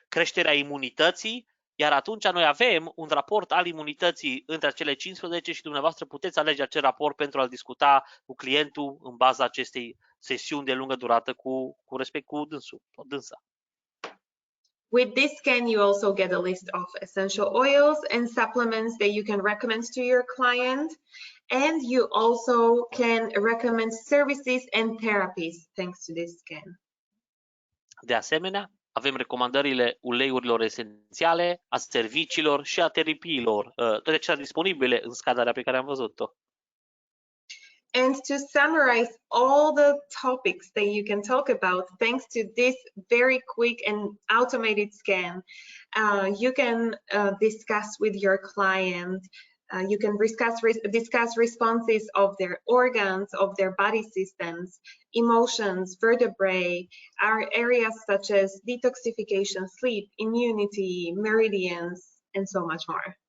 creșterea imunității, iar atunci noi avem un raport al imunității între acele 15 și dumneavoastră puteți alege acel raport pentru a discuta cu clientul în baza acestei sesiuni de lungă durată cu dânsul sau dânsa. With this scan, you also get a list of essential oils and supplements that you can recommend to your client. And you also can recommend services and therapies thanks to this scan. De asemenea, avem recomandările uleiurilor esențiale, a serviciilor și a terapiilor, toate acestea disponibile în scanarea pe care am văzut-o. And to summarize all the topics that you can talk about, thanks to this very quick and automated scan, you can discuss with your client. You can discuss responses of their organs, of their body systems, emotions, vertebrae, our areas such as detoxification, sleep, immunity, meridians, and so much more.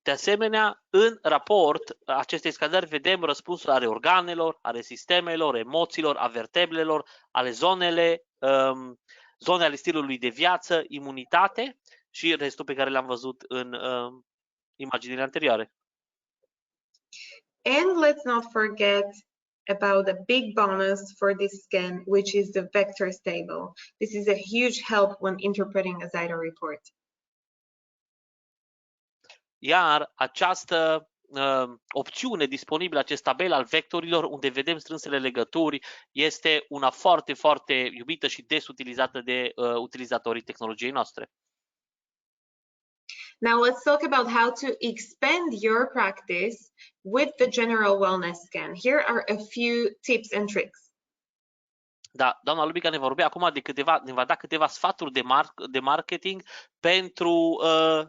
De asemenea, în raport acestei scanări vedem răspunsul ale organelor, ale sistemelor, emoțiilor, a vertebrelor, ale zone ale stilului de viață, imunitate și restul pe care le-am văzut în imaginile anterioare. And let's not forget about the big bonus for this scan, which is the vectors table. This is a huge help when interpreting a Zyto report. Iar această opțiune disponibilă, acest tabel al vectorilor, unde vedem strânsele legături, este una foarte, foarte iubită și des utilizată de utilizatorii tehnologiei noastre. Now let's talk about how to expand your practice with the general wellness scan. Here are a few tips and tricks. Da, doamna Lubica ne va da câteva sfaturi de marketing pentru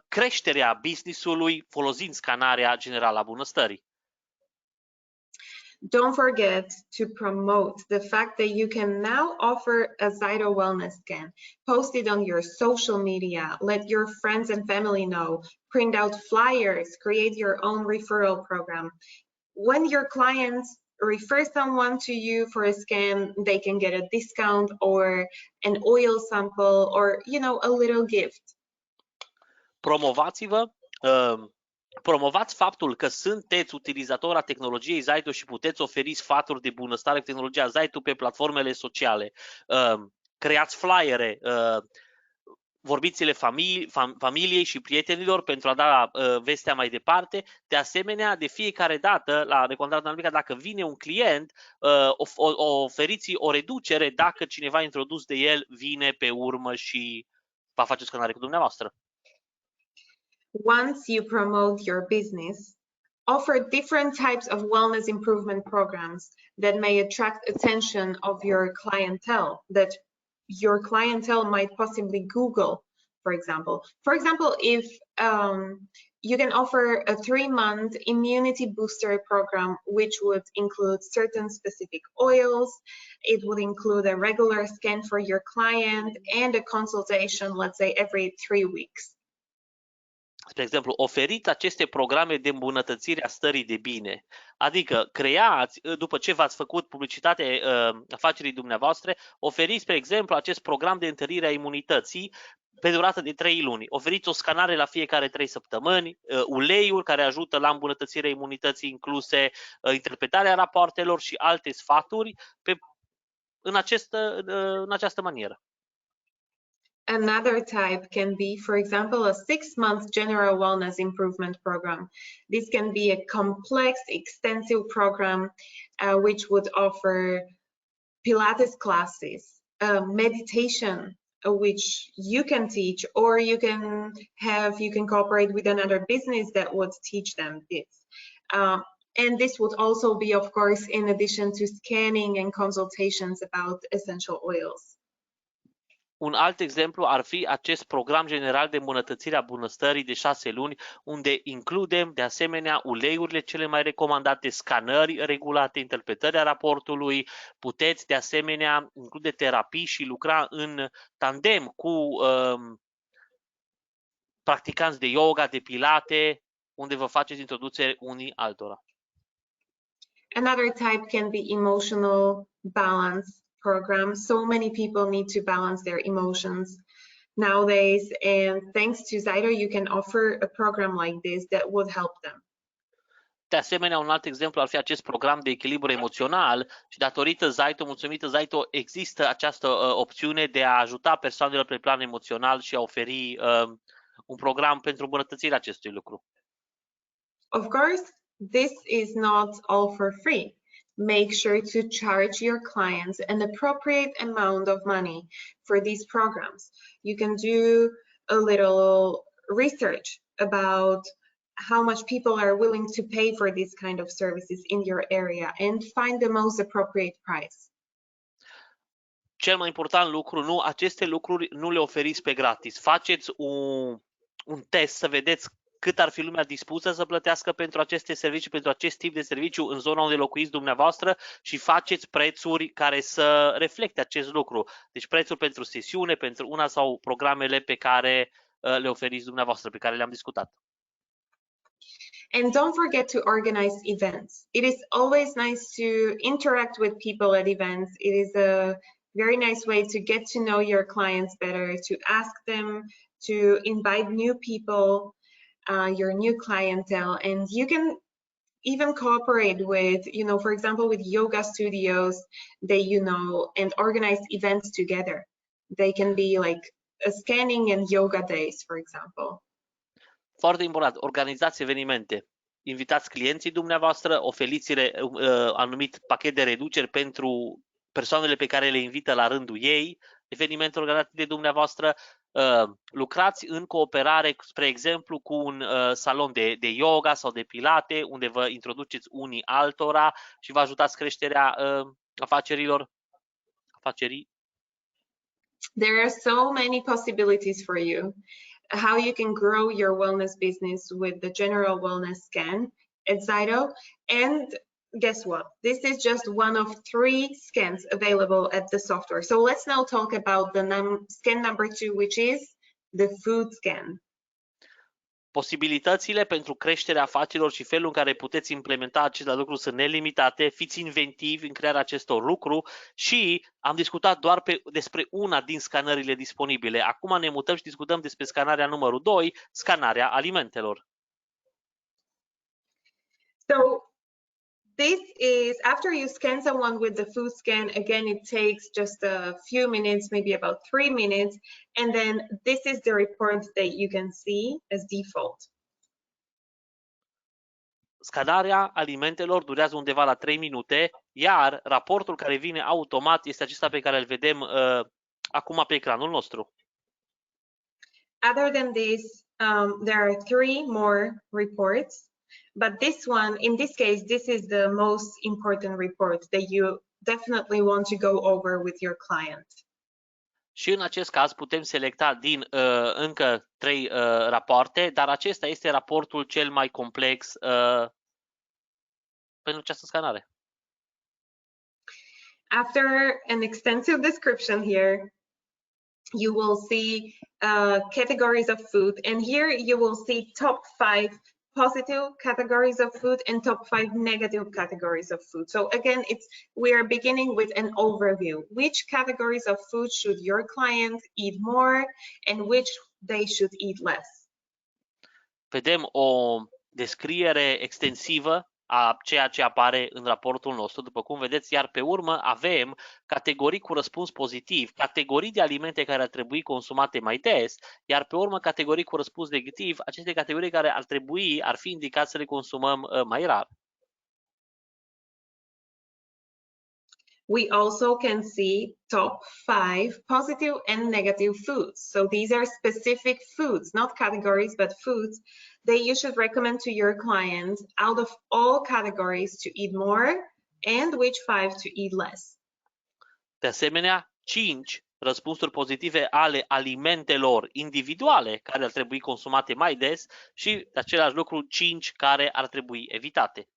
creșterea business-ului folosind scanarea generală a bunăstării. Don't forget to promote the fact that you can now offer a Zyto wellness scan. Post it on your social media, let your friends and family know, print out flyers, create your own referral program. When your clients refer someone to you for a scan, they can get a discount or an oil sample or, you know, a little gift. Promovați faptul că sunteți utilizator a tehnologiei Zyto și puteți oferi sfaturi de bunăstare cu tehnologia Zyto pe platformele sociale. Creați flyere, vorbiți-le familiei și prietenilor pentru a da vestea mai departe. De asemenea, de fiecare dată, la recomandarea noastră, dacă vine un client, oferiți o reducere dacă cineva introdus de el vine pe urmă și va face scanare cu dumneavoastră. Once you promote your business, offer different types of wellness improvement programs that may attract attention of your clientele, that your clientele might possibly Google, for example. For example, if you can offer a 3-month immunity booster program, which would include certain specific oils, it would include a regular scan for your client and a consultation, let's say, every 3 weeks. Spre exemplu, oferiți aceste programe de îmbunătățire a stării de bine. Adică creați, după ce v-ați făcut publicitate afacerii dumneavoastră, oferiți, spre exemplu, acest program de întărire a imunității pe durată de 3 luni. Oferiți o scanare la fiecare 3 săptămâni, uleiuri care ajută la îmbunătățirea imunității incluse, interpretarea rapoartelor și alte sfaturi în această manieră. Another type can be, for example, a 6-month general wellness improvement program. This can be a complex, extensive program which would offer Pilates classes, meditation, which you can teach, or you can cooperate with another business that would teach them this. And this would also be, of course, in addition to scanning and consultations about essential oils. Un alt exemplu ar fi acest program general de îmbunătățire a bunăstării de 6 luni, unde includem de asemenea uleiurile cele mai recomandate, scanări regulate, interpretarea raportului. Puteți de asemenea include terapii și lucra în tandem cu practicanți de yoga, de pilate, unde vă faceți introducere unii altora. Another type can be emotional balance program. So many people need to balance their emotions nowadays, and thanks to Zyto, you can offer a program like this that would help them. De asemenea, un alt exemplu ar fi acest program de echilibru emoțional și datorită Zyto, mulțumită Zyto, există această opțiune de a ajuta persoanele pe plan emoțional și a oferi un program pentru îmbunătățirea acestui lucru. Of course, this is not all for free. Make sure to charge your clients an appropriate amount of money for these programs. You can do a little research about how much people are willing to pay for these kind of services in your area and find the most appropriate price. Cel mai important lucru, aceste lucruri nu le oferiți pe gratis. Faceți un test să vedeți cât ar fi lumea dispusă să plătească pentru aceste servicii, pentru acest tip de serviciu în zona unde locuiți dumneavoastră și faceți prețuri care să reflecte acest lucru. Deci prețuri pentru sesiune, pentru una sau programele pe care le oferiți dumneavoastră, pe care le-am discutat. And don't forget to organize events. It is always nice to interact with people at events. It is a very nice way to get to know your clients better, to ask them to invite new people, your new clientele, and you can even cooperate with, for example, with yoga studios and organize events together. They can be like a scanning and yoga days, for example. Foarte important, organizați evenimente. Invitați clienții dumneavoastră, oferiți-le anumit pachet de reduceri pentru persoanele pe care le invită la rândul ei, evenimente organizate de dumneavoastră. Lucrați în cooperare, spre exemplu, cu un salon de yoga sau de pilate, unde vă introduceți unii altora și vă ajutați creșterea afacerii. There are so many possibilities for you. How you can grow your wellness business with the general wellness scan at Zyto. And guess what? This is just one of 3 scans available at the software. So let's now talk about the scan number 2, which is the food scan. Posibilitățile pentru creșterea afacerilor și felul în care puteți implementa acest lucru sunt nelimitate. Fiți inventivi în crearea acestor lucruri și am discutat doar despre una din scanările disponibile. Acum ne mutăm și discutăm despre scanarea numărul 2, scanarea alimentelor. So this is after you scan someone with the food scan. Again, it takes just a few minutes, maybe about 3 minutes, and then this is the report that you can see as default. Scanarea alimentelor durează undeva la 3 minute, iar raportul care vine automat este acesta pe care îl vedem acum pe ecranul nostru. Other than this, there are 3 more reports. But in this case, this is the most important report that you definitely want to go over with your client. Și în acest caz putem selecta din încă 3 rapoarte, dar acesta este raportul cel mai complex pentru această scanare. After an extensive description here, you will see categories of food, and here you will see top 5 positive categories of food and top 5 negative categories of food. So again, we are beginning with an overview. Which categories of food should your client eat more and which they should eat less? Vedem o descriere extensivă a ceea ce apare în raportul nostru, după cum vedeți, iar pe urmă avem categorii cu răspuns pozitiv, categorii de alimente care ar trebui consumate mai des, iar pe urmă categorii cu răspuns negativ, aceste categorii care ar fi indicat să le consumăm mai rar. We also can see top 5 positive and negative foods. So these are specific foods, not categories, but foods that you should recommend to your clients out of all categories to eat more and which 5 to eat less. De asemenea, 5 răspunsuri pozitive ale alimentelor individuale care ar trebui consumate mai des și, de același lucru, 5 care ar trebui evitate.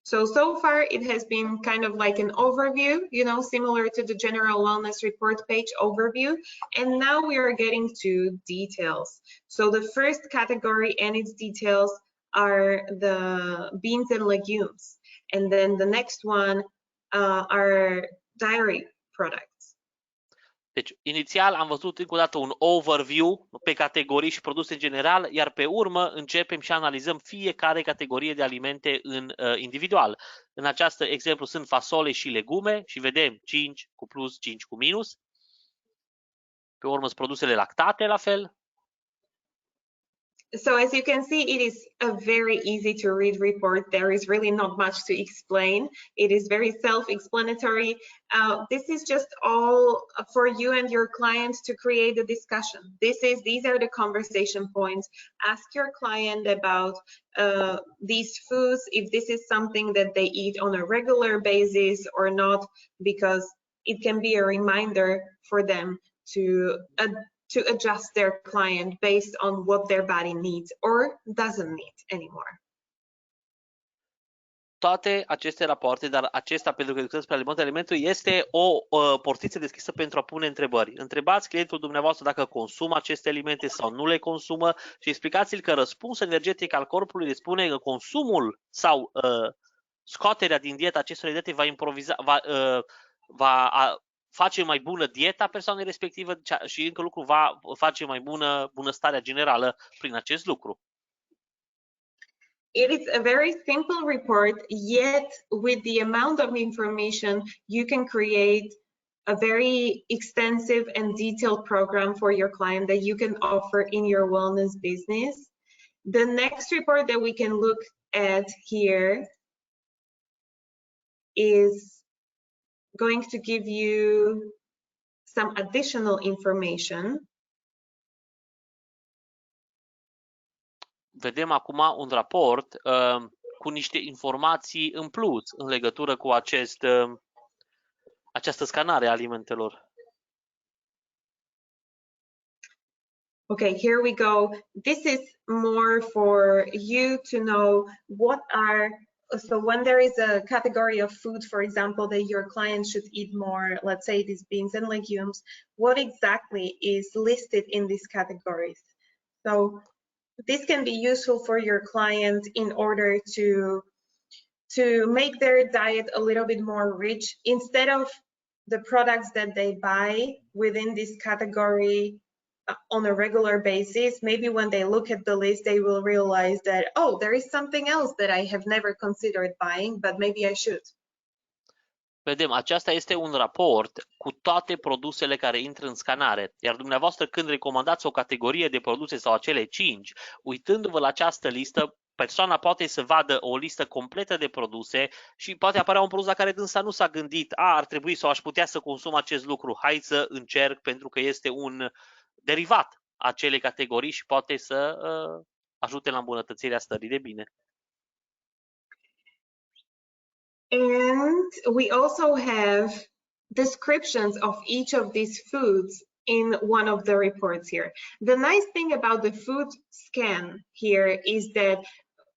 So far it has been kind of like an overview, similar to the general wellness report page overview. And now we are getting to details. So the first category and its details are the beans and legumes. And then the next one are dairy products. Deci, inițial am văzut încă o dată un overview pe categorii și produse în general, iar pe urmă începem și analizăm fiecare categorie de alimente în individual. În acest exemplu sunt fasole și legume și vedem 5 cu plus, 5 cu minus. Pe urmă sunt produsele lactate la fel. So as you can see, it is a very easy to read report. There is really not much to explain. It is very self-explanatory. This is just all for you and your clients to create a discussion. These are the conversation points. Ask your client about these foods, if this is something that they eat on a regular basis or not, because it can be a reminder for them to adjust their client based on what their body needs or doesn't need anymore. Toate aceste rapoarte, dar acesta, pentru că lucrez pe alimentul, este o portiță deschisă pentru a pune întrebări. Întrebați clientul dumneavoastră dacă consumă aceste alimente sau nu le consumă și explicați-l că răspunsul energetic al corpului le spune că consumul sau scoaterea din dieta acestor alimente va face mai bună dieta persoanei respective și încă lucru va face mai bună bunăstarea generală prin acest lucru. It is a very simple report, yet with the amount of information, you can create a very extensive and detailed program for your client that you can offer in your wellness business. The next report that we can look at here is going to give you some additional information. Vedem acum un raport cu niște informații în plus în legătură cu această scanare a alimentelor. Okay, here we go. This is more for you to know so when there is a category of food, for example, that your client should eat more, let's say these beans and legumes, what exactly is listed in these categories? So this can be useful for your client in order to make their diet a little bit more rich. Instead of the products that they buy within this category on a regular basis, maybe when they look at the list, they will realize that, oh, there is something else that I have never considered buying, but maybe I should. Vedem, aceasta este un raport cu toate produsele care intră în scanare, iar dumneavoastră când recomandați o categorie de produse sau acele 5, uitându-vă la această listă, persoana poate să vadă o listă completă de produse și poate apărea un produs la care dânsa nu s-a gândit, ar trebui sau aș putea să consum acest lucru, hai să încerc pentru că este un derivat acelei categorii și poate să ajute la îmbunătățirea stării de bine. And we also have descriptions of each of these foods in one of the reports here. The nice thing about the food scan here is that,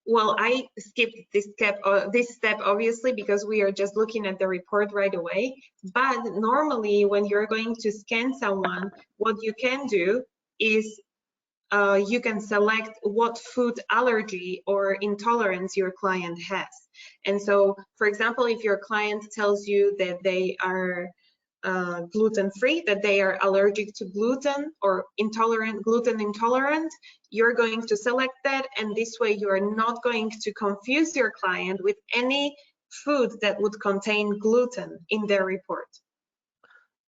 well, I skipped this step obviously because we are just looking at the report right away. But normally when you're going to scan someone, what you can do is you can select what food allergy or intolerance your client has. And so, for example, if your client tells you that they are gluten-free, that they are allergic to gluten or gluten intolerant, you're going to select that, and this way you are not going to confuse your client with any food that would contain gluten in their report.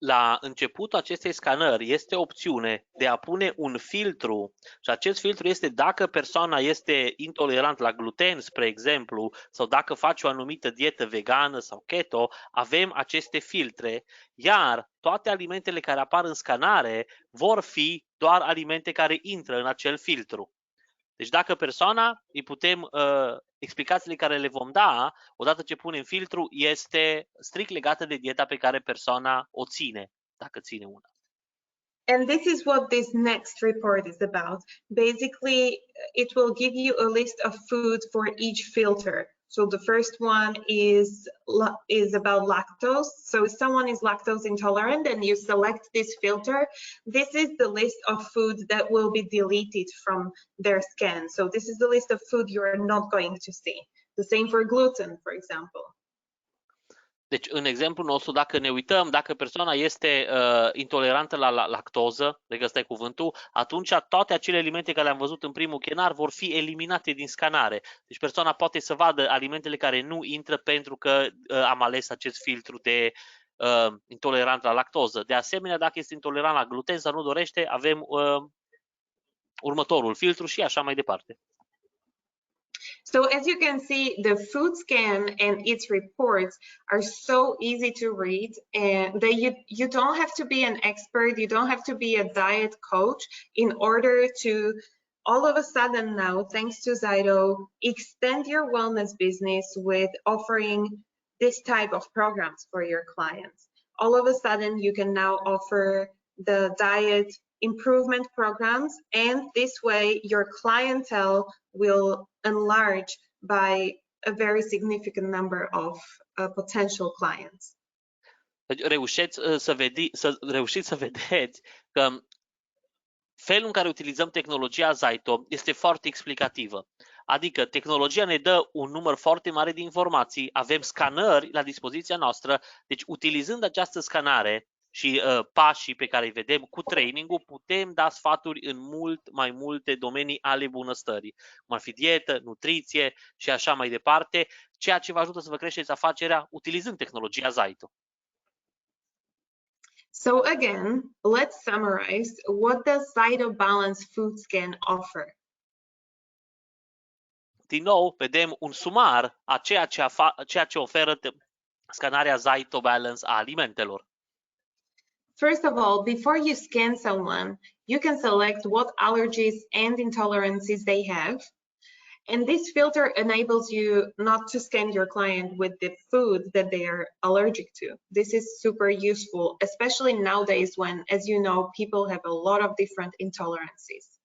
La începutul acestei scanări este opțiune de a pune un filtru și acest filtru este dacă persoana este intolerant la gluten, spre exemplu, sau dacă face o anumită dietă vegană sau keto, avem aceste filtre, iar toate alimentele care apar în scanare vor fi doar alimente care intră în acel filtru. Deci dacă persoana, îi putem, explicațiile care le vom da, odată ce punem filtru, este strict legată de dieta pe care persoana o ține, dacă ține una. And this is what this next report is about. Basically, it will give you a list of foods for each filter. So the first one is about lactose. So if someone is lactose intolerant and you select this filter, this is the list of foods that will be deleted from their scan. So this is the list of food you're not going to see. The same for gluten, for example. Deci, în exemplul nostru, dacă ne uităm, dacă persoana este intolerantă la lactoză, adică ăsta e cuvântul, atunci toate acele alimente care le-am văzut în primul chenar vor fi eliminate din scanare. Deci persoana poate să vadă alimentele care nu intră pentru că am ales acest filtru de intolerant la lactoză. De asemenea, dacă este intolerant la gluten sau nu dorește, avem următorul filtru și așa mai departe. So as you can see, the food scan and its reports are so easy to read, and you don't have to be an expert, you don't have to be a diet coach in order to all of a sudden now, thanks to Zyto, extend your wellness business with offering this type of programs for your clients. All of a sudden, you can now offer the diet improvement programs, and this way your clientele will enlarge by a very significant number of potential clients. Reușiți să vedeți că felul în care utilizăm tehnologia Zyto este foarte explicativă. Adică tehnologia ne dă un număr foarte mare de informații, avem scanări la dispoziția noastră, deci utilizând această scanare și pașii pe care îi vedem cu training-ul, putem da sfaturi în mult mai multe domenii ale bunăstării, cum ar fi dietă, nutriție și așa mai departe, ceea ce vă ajută să vă creșteți afacerea utilizând tehnologia Zyto. So again, let's summarize. What does Zyto Balance Food Scan offer? Din nou, vedem un sumar a ceea ce oferă scanarea Zyto Balance a alimentelor. First of all, before you scan someone, you can select what allergies and intolerances they have. And this filter enables you not to scan your client with the food that they are allergic to. This is super useful, especially nowadays when, as you know, people have a lot of different intolerances.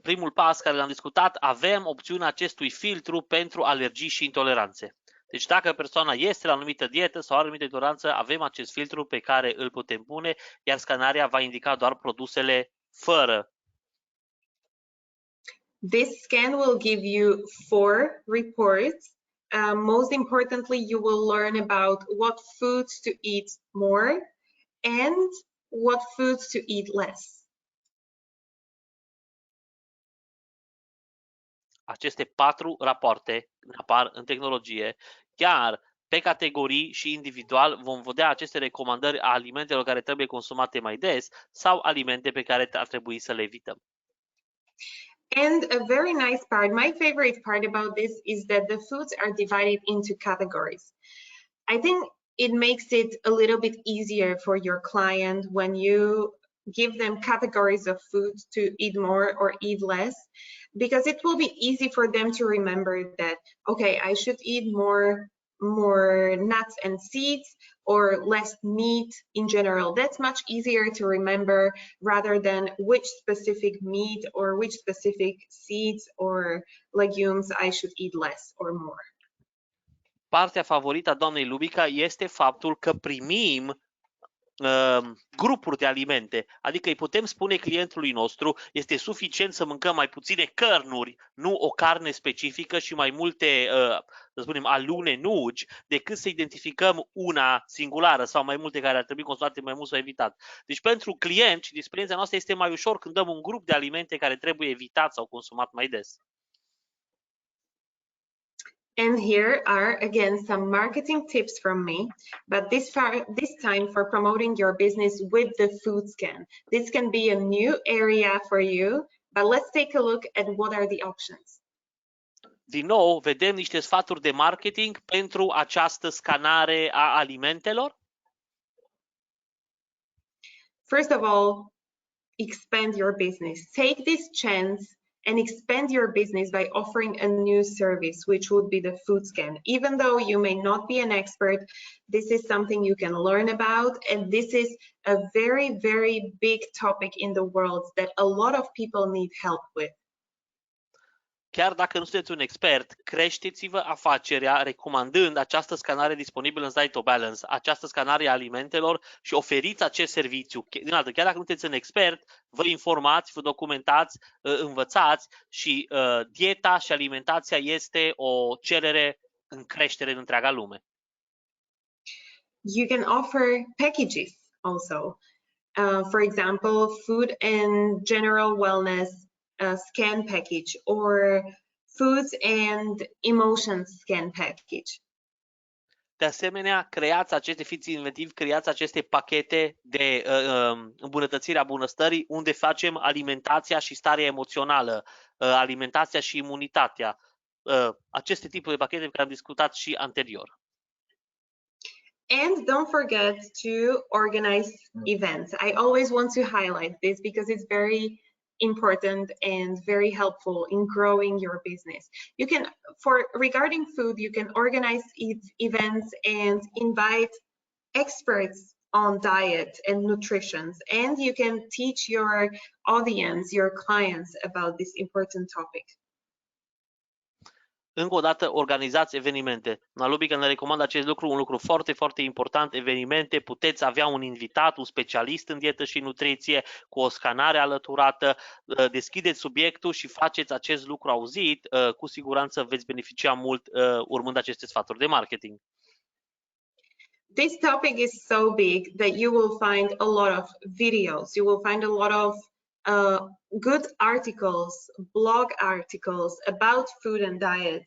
Primul pas care l-am discutat, avem opțiunea acestui filtru pentru alergii și intoleranțe. Deci dacă persoana este la o anumită dietă sau are o anumită intoleranță, avem acest filtru pe care îl putem pune, iar scanarea va indica doar produsele fără. This scan will give you 4 reports. Most importantly, you will learn about what foods to eat more and what foods to eat less. Aceste 4 rapoarte apar în tehnologie, chiar pe categorii și individual vom vedea aceste recomandări a alimentelor care trebuie consumate mai des sau alimente pe care ar trebui să le evităm. And a very nice part, my favorite part about this is that the foods are divided into categories. I think it makes it a little bit easier for your client when you give them categories of foods to eat more or eat less, because it will be easy for them to remember that, okay, I should eat more nuts and seeds or less meat in general. That's much easier to remember rather than which specific meat or which specific seeds or legumes I should eat less or more. Partea favorită a doamnei Lubica este faptul că primim grupuri de alimente, adică îi putem spune clientului nostru este suficient să mâncăm mai puține cărnuri, nu o carne specifică și mai multe, să spunem, alune nugi, decât să identificăm una singulară sau mai multe care ar trebui consumate mai mult sau evitat. Deci pentru client și experiența noastră este mai ușor când dăm un grup de alimente care trebuie evitat sau consumat mai des. And here are again some marketing tips from me, but this time for promoting your business with the food scan. This can be a new area for you, but let's take a look at what are the options. Din nou, vedem niște sfaturi de marketing pentru această scanare a alimentelor. First of all, expand your business. Take this chance and expand your business by offering a new service, which would be the food scan. Even though you may not be an expert, this is something you can learn about, and this is a very, very big topic in the world that a lot of people need help with. Chiar dacă nu sunteți un expert, creșteți-vă afacerea recomandând această scanare disponibilă în Zyto Balance, această scanare a alimentelor și oferiți acest serviciu. Din altă, chiar dacă nu sunteți un expert, vă informați, vă documentați, învățați și dieta și alimentația este o cerere în creștere în întreaga lume. You can offer packages also. For example, food and general wellness scan package or foods and emotions scan package. De asemenea, fiți inventivi, creați aceste pachete de îmbunătățire a bunăstării unde facem alimentația și starea emoțională, alimentația și imunitatea. Aceste tipuri de pachete pe care am discutat și anterior. And don't forget to organize events. I always want to highlight this because it's very important and very helpful in growing your business. You can, regarding food, you can organize events and invite experts on diet and nutrition, and you can teach your audience, your clients about this important topic. Încă o dată, organizați evenimente. Nalubica ne recomandă acest lucru, un lucru foarte, foarte important, evenimente. Puteți avea un invitat, un specialist în dietă și nutriție, cu o scanare alăturată, deschideți subiectul și faceți acest lucru auzit, cu siguranță veți beneficia mult urmând aceste sfaturi de marketing. This topic is so big that you will find a lot of videos, you will find a lot of good articles, blog articles about food and diet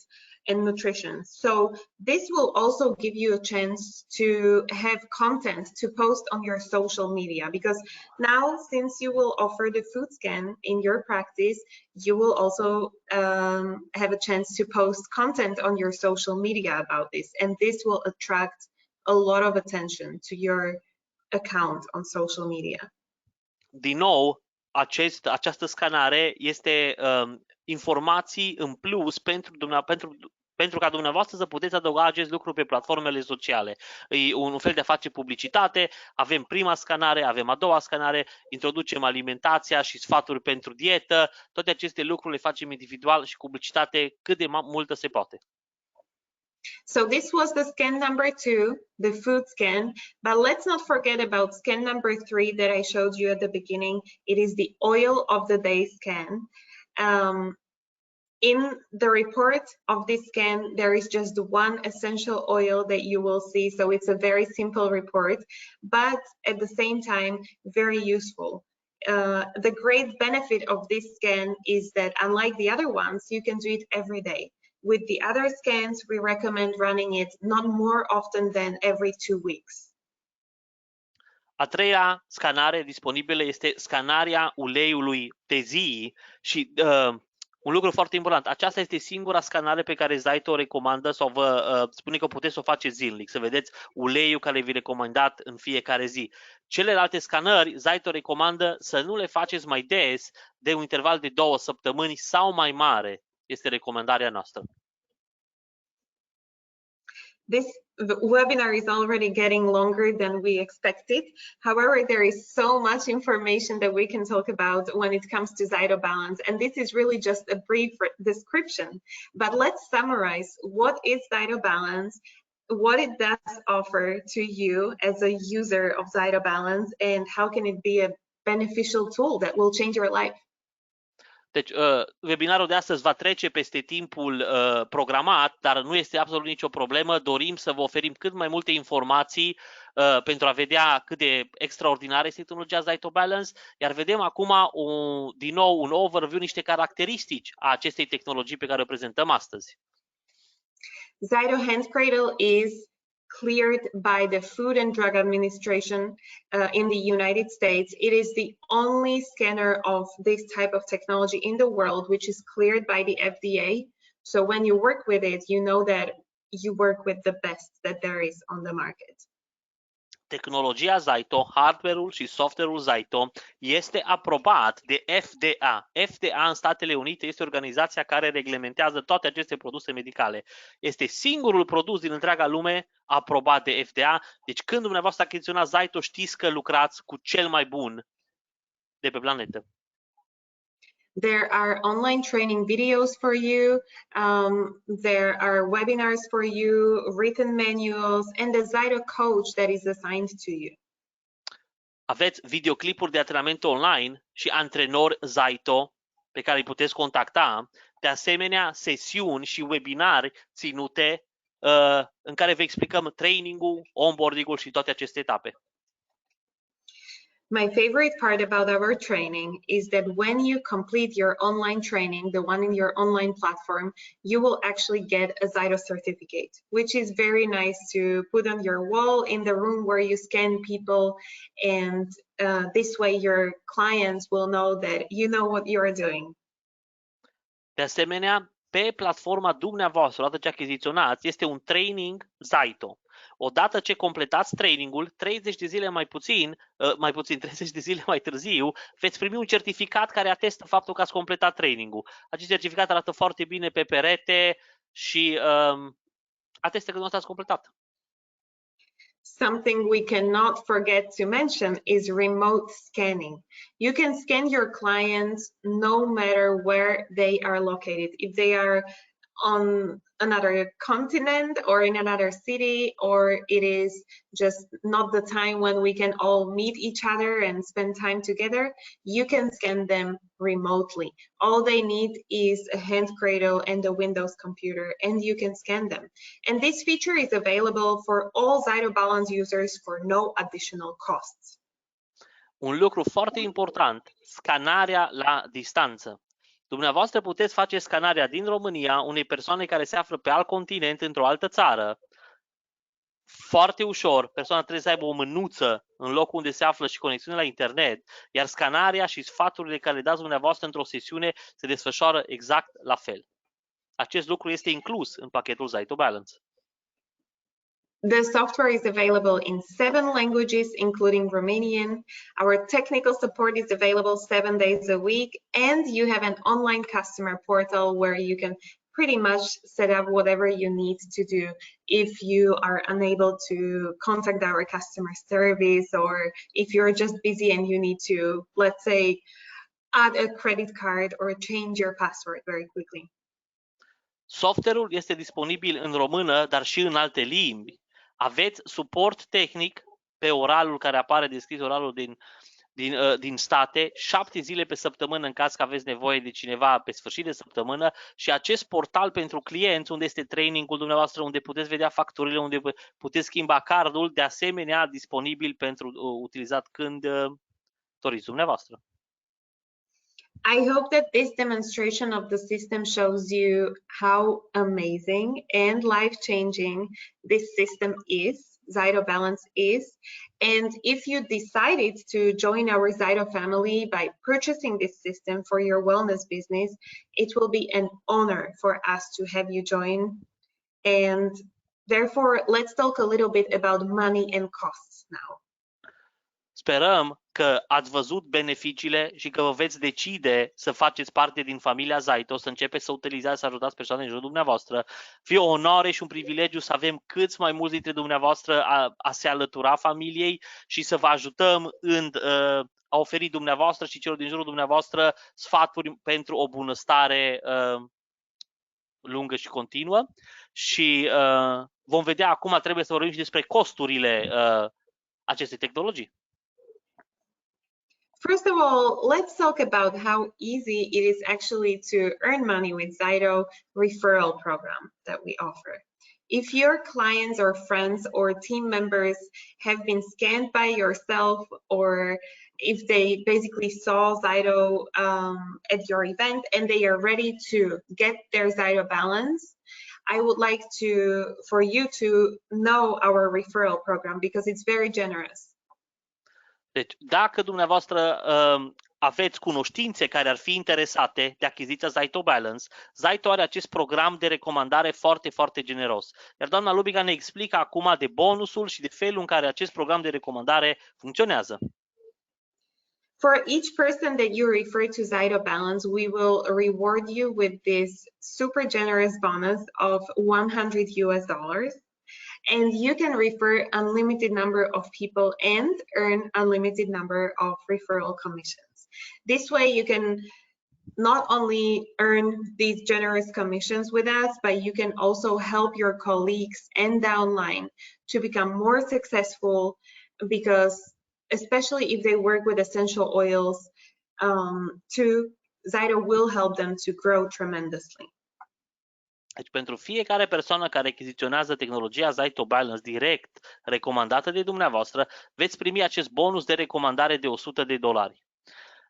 and nutrition. So this will also give you a chance to have content to post on your social media, because now, since you will offer the food scan in your practice, you will also have a chance to post content on your social media about this, and this will attract a lot of attention to your account on social media. Din nou, această scanare este informații în plus pentru ca dumneavoastră să puteți adăuga acest lucru pe platformele sociale. E un fel de a face publicitate, avem prima scanare, avem a doua scanare, introducem alimentația și sfaturi pentru dietă, toate aceste lucruri le facem individual și publicitate cât de multă se poate. So this was the scan number 2, the food scan, but let's not forget about scan number 3 that I showed you at the beginning. It is the oil of the day scan. In the report of this scan, there is just one essential oil that you will see. So it's a very simple report, but at the same time, very useful. The great benefit of this scan is that unlike the other ones, you can do it every day. With the other scans, we recommend running it not more often than every 2 weeks. A treia scanare disponibilă este scanarea uleiului de zi și un lucru foarte important, aceasta este singura scanare pe care Zyto o recomandă sau vă spune că puteți să o faceți zilnic, să vedeți uleiul care vi-e recomandat în fiecare zi. Celelalte scanări, Zyto recomandă să nu le faceți mai des, de un interval de 2 săptămâni sau mai mare. Este recomandarea noastră. This webinar is already getting longer than we expected. However, there is so much information that we can talk about when it comes to Zyto Balance, and this is really just a brief description. But let's summarize what is Zyto Balance, what it does offer to you as a user of Zyto Balance and how can it be a beneficial tool that will change your life. Deci, webinarul de astăzi va trece peste timpul programat, dar nu este absolut nicio problemă. Dorim să vă oferim cât mai multe informații pentru a vedea cât de extraordinară este tehnologia Zyto Balance, iar vedem acum din nou un overview, niște caracteristici a acestei tehnologii pe care o prezentăm astăzi. Zyto Hand Cradle is cleared by the Food and Drug Administration in the United States. It is the only scanner of this type of technology in the world which is cleared by the FDA. So when you work with it, you know that you work with the best that there is on the market. Tehnologia Zyto, hardware-ul și software-ul Zyto este aprobat de FDA. FDA în Statele Unite este organizația care reglementează toate aceste produse medicale. Este singurul produs din întreaga lume aprobat de FDA. Deci când dumneavoastră achiziționați Zyto, știți că lucrați cu cel mai bun de pe planetă. There are online training videos for you, there are webinars for you, written manuals, and a Zyto coach that is assigned to you. Aveți videoclipuri de antrenament online și antrenori Zyto pe care îi puteți contacta, de asemenea sesiuni și webinari ținute în care vă explicăm training-ul, onboarding-ul și toate aceste etape. My favorite part about our training is that when you complete your online training, the one in your online platform, you will actually get a Zyto certificate, which is very nice to put on your wall in the room where you scan people. And this way your clients will know that you know what you are doing. De asemenea, pe platforma dumneavoastră, odată ce achiziționați, este un training Zyto. Odată ce completați trainingul, 30 de zile mai puțin, 30 de zile mai târziu, veți primi un certificat care atestă faptul că ați completat trainingul. Acest certificat arată foarte bine pe perete și atestă că nu ați completat. Something we cannot forget to mention is remote scanning. You can scan your clients no matter where they are located. If they are on another continent or in another city, or it is just not the time when we can all meet each other and spend time together, you can scan them remotely. All they need is a hand cradle and a Windows computer, and you can scan them. And this feature is available for all Zyto Balance users for no additional costs. Un lucru foarte important, scanarea la distanță. Dumneavoastră puteți face scanarea din România unei persoane care se află pe alt continent, într-o altă țară. Foarte ușor, persoana trebuie să aibă o mânuță în locul unde se află și conexiune la internet, iar scanarea și sfaturile care le dați dumneavoastră într-o sesiune se desfășoară exact la fel. Acest lucru este inclus în pachetul Zyto Balance. The software is available in 7 languages, including Romanian. Our technical support is available 7 days a week, and you have an online customer portal where you can pretty much set up whatever you need to do if you are unable to contact our customer service, or if you're just busy and you need to, let's say, add a credit card or change your password very quickly. Software-ul este disponibil în română, dar și în alte limbi. Aveți suport tehnic pe oralul care apare descris, oralul din state, 7 zile pe săptămână în caz că aveți nevoie de cineva pe sfârșit de săptămână, și acest portal pentru clienți unde este trainingul dumneavoastră, unde puteți vedea facturile, unde puteți schimba cardul, de asemenea disponibil pentru utilizat când doriți dumneavoastră. I hope that this demonstration of the system shows you how amazing and life-changing this system is, Zyto Balance is. And if you decided to join our Zyto family by purchasing this system for your wellness business, it will be an honor for us to have you join. And therefore, let's talk a little bit about money and costs now. Sperăm că ați văzut beneficiile și că vă veți decide să faceți parte din familia Zyto, să începeți să utilizați, să ajutați persoane în jurul dumneavoastră. Fie o onoare și un privilegiu să avem câți mai mulți dintre dumneavoastră a se alătura familiei și să vă ajutăm în a oferi dumneavoastră și celor din jurul dumneavoastră sfaturi pentru o bunăstare lungă și continuă. și vom vedea acum, trebuie să vorbim și despre costurile acestei tehnologii. First of all, let's talk about how easy it is actually to earn money with Zyto referral program that we offer. If your clients or friends or team members have been scanned by yourself, or if they basically saw Zyto at your event and they are ready to get their Zyto balance, I would like for you to know our referral program because it's very generous. Deci, dacă dumneavoastră aveți cunoștințe care ar fi interesate de achiziția Zyto Balance, Zyto are acest program de recomandare foarte, foarte generos. Iar doamna Lubica ne explică acum de bonusul și de felul în care acest program de recomandare funcționează. For each person that you refer to Zyto Balance, we will reward you with this super generous bonus of $100. And you can refer unlimited number of people and earn unlimited number of referral commissions. This way you can not only earn these generous commissions with us, but you can also help your colleagues and downline to become more successful, because especially if they work with essential oils, Zyto will help them to grow tremendously. Deci pentru fiecare persoană care achiziționează tehnologia Zyto Balance direct recomandată de dumneavoastră, veți primi acest bonus de recomandare de $100.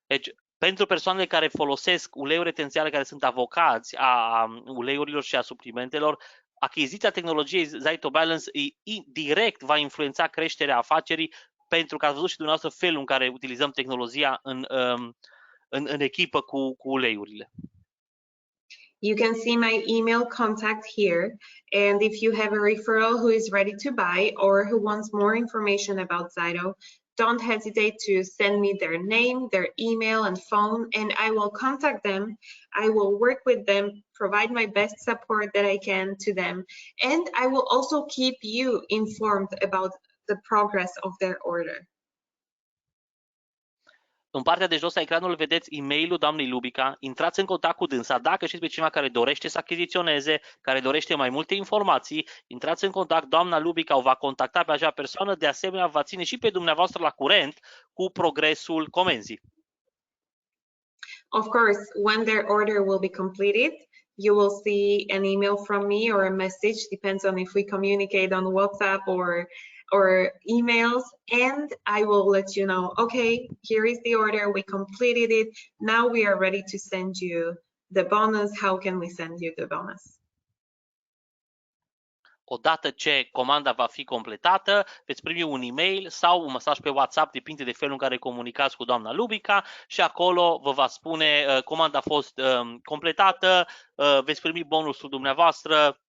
Deci pentru persoanele care folosesc uleiuri esențiale, care sunt avocați a uleiurilor și a suplimentelor, achiziția tehnologiei Zyto Balance direct va influența creșterea afacerii, pentru că ați văzut și dumneavoastră felul în care utilizăm tehnologia în echipă cu uleiurile. You can see my email contact here, and if you have a referral who is ready to buy or who wants more information about Zyto, don't hesitate to send me their name, their email and phone, and I will contact them. I will work with them, provide my best support that I can to them, and I will also keep you informed about the progress of their order. În partea de jos a ecranului vedeți e-mailul doamnei Lubica, intrați în contact cu dânsa, dacă știți pe cineva care dorește să achiziționeze, care dorește mai multe informații, intrați în contact, doamna Lubica o va contacta pe acea persoană, de asemenea va ține și pe dumneavoastră la curent cu progresul comenzii. Of course, when their order will be completed, you will see an email from me or a message, depends on if we communicate on WhatsApp or emails, and I will let you know, okay, here is the order, we completed it, now we are ready to send you the bonus. How can we send you the bonus? Odată ce comanda va fi completată, veți primi un e-mail sau un mesaj pe WhatsApp, depinde de felul în care comunicați cu doamna Lubica, și acolo vă va spune comanda a fost completată, veți primi bonusul dumneavoastră.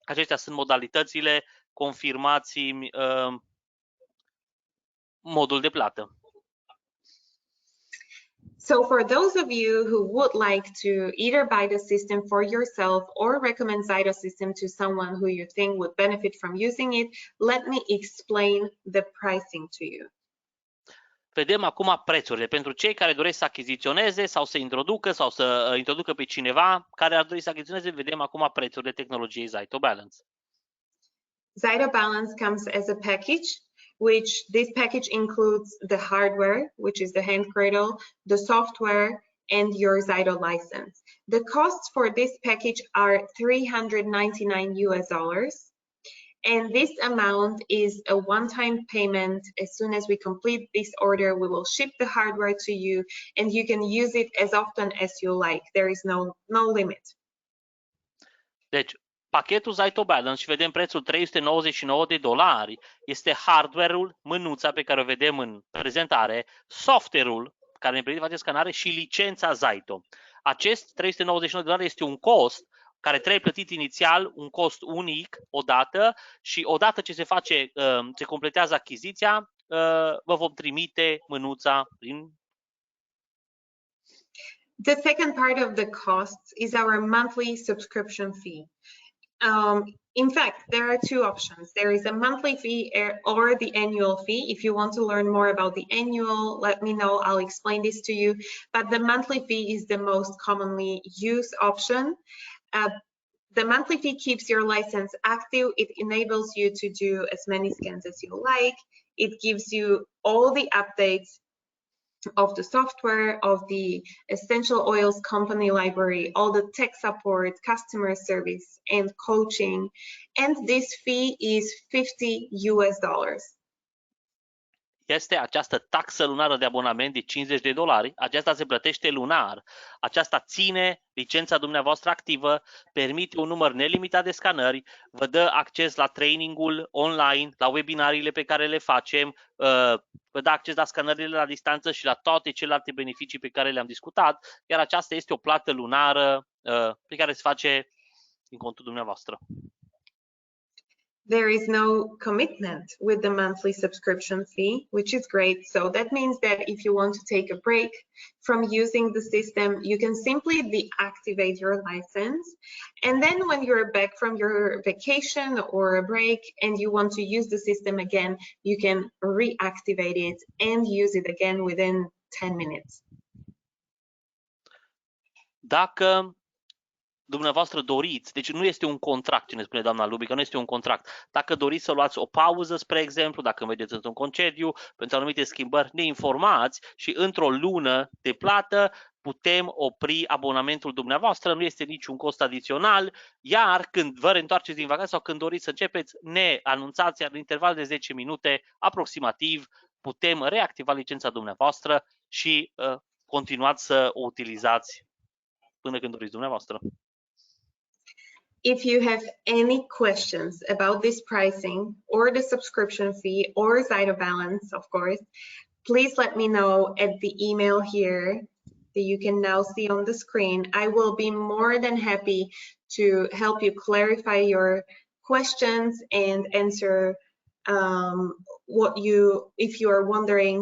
Acestea sunt modalitățile, confirmați-mi modul de plată. So for those of you who would like to either buy the system for yourself or recommend Zyto system to someone who you think would benefit from using it, let me explain the pricing to you. Vedem acum prețurile pentru cei care doresc să achiziționeze sau să introducă sau să introducă pe cineva care ar dori să achiziționeze. Vedem acum prețurile tehnologiei Zyto Balance. Zyto Balance comes as a package, which this package includes the hardware, which is the hand cradle, the software, and your Zyto license. The costs for this package are $399, and this amount is a one-time payment. As soon as we complete this order, we will ship the hardware to you, and you can use it as often as you like. There is no limit. Deci, pachetul Zyto Balance, și vedem prețul $399, este hardware-ul, mânuța pe care o vedem în prezentare, software-ul care ne permite face scanare și licența Zyto. Acest $399 este un cost care trebuie plătit inițial, un cost unic odată, și odată ce se completează achiziția, vă vom trimite mânuța prin. The second part of the costs is our monthly subscription fee. In fact, there are two options. There is a monthly fee or the annual fee. If you want to learn more about the annual, let me know. I'll explain this to you. But the monthly fee is the most commonly used option. The monthly fee keeps your license active. It enables you to do as many scans as you like. It gives you all the updates of the software, of the essential oils company library, all the tech support, customer service, and coaching. And this fee is $50. Este această taxă lunară de abonament de $50. Aceasta se plătește lunar. Aceasta ține licența dumneavoastră activă, permite un număr nelimitat de scanări, vă dă acces la trainingul online, la webinariile pe care le facem, vă dă acces la scanările la distanță și la toate celelalte beneficii pe care le-am discutat, iar aceasta este o plată lunară pe care se face din contul dumneavoastră. There is no commitment with the monthly subscription fee, which is great. So that means that if you want to take a break from using the system, you can simply deactivate your license. And then when you're back from your vacation or a break and you want to use the system again, you can reactivate it and use it again within 10 minutes. Dacă dumneavoastră doriți, deci nu este un contract, ce ne spune doamna Lubica, nu este un contract. Dacă doriți să luați o pauză, spre exemplu, dacă mergeți într-un concediu, pentru anumite schimbări, ne informați și într-o lună de plată putem opri abonamentul dumneavoastră, nu este niciun cost adițional, iar când vă reîntoarceți din vacanță sau când doriți să începeți, ne anunțați, iar în interval de 10 minute aproximativ putem reactiva licența dumneavoastră și continuați să o utilizați până când doriți dumneavoastră. If you have any questions about this pricing or the subscription fee or Zyto balance, of course, please let me know at the email here that you can now see on the screen. I will be more than happy to help you clarify your questions and answer if you are wondering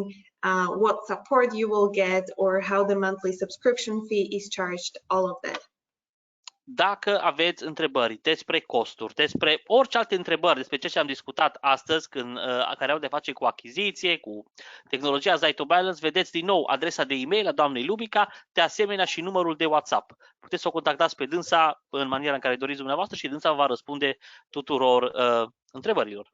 what support you will get or how the monthly subscription fee is charged, all of that. Dacă aveți întrebări despre costuri, despre orice alte întrebări, despre ce am discutat astăzi, care au de face cu achiziție, cu tehnologia Zyto Balance, vedeți din nou adresa de e-mail a doamnei Lubica, de asemenea și numărul de WhatsApp. Puteți să o contactați pe dânsa în maniera în care doriți dumneavoastră și dânsa va răspunde tuturor întrebărilor.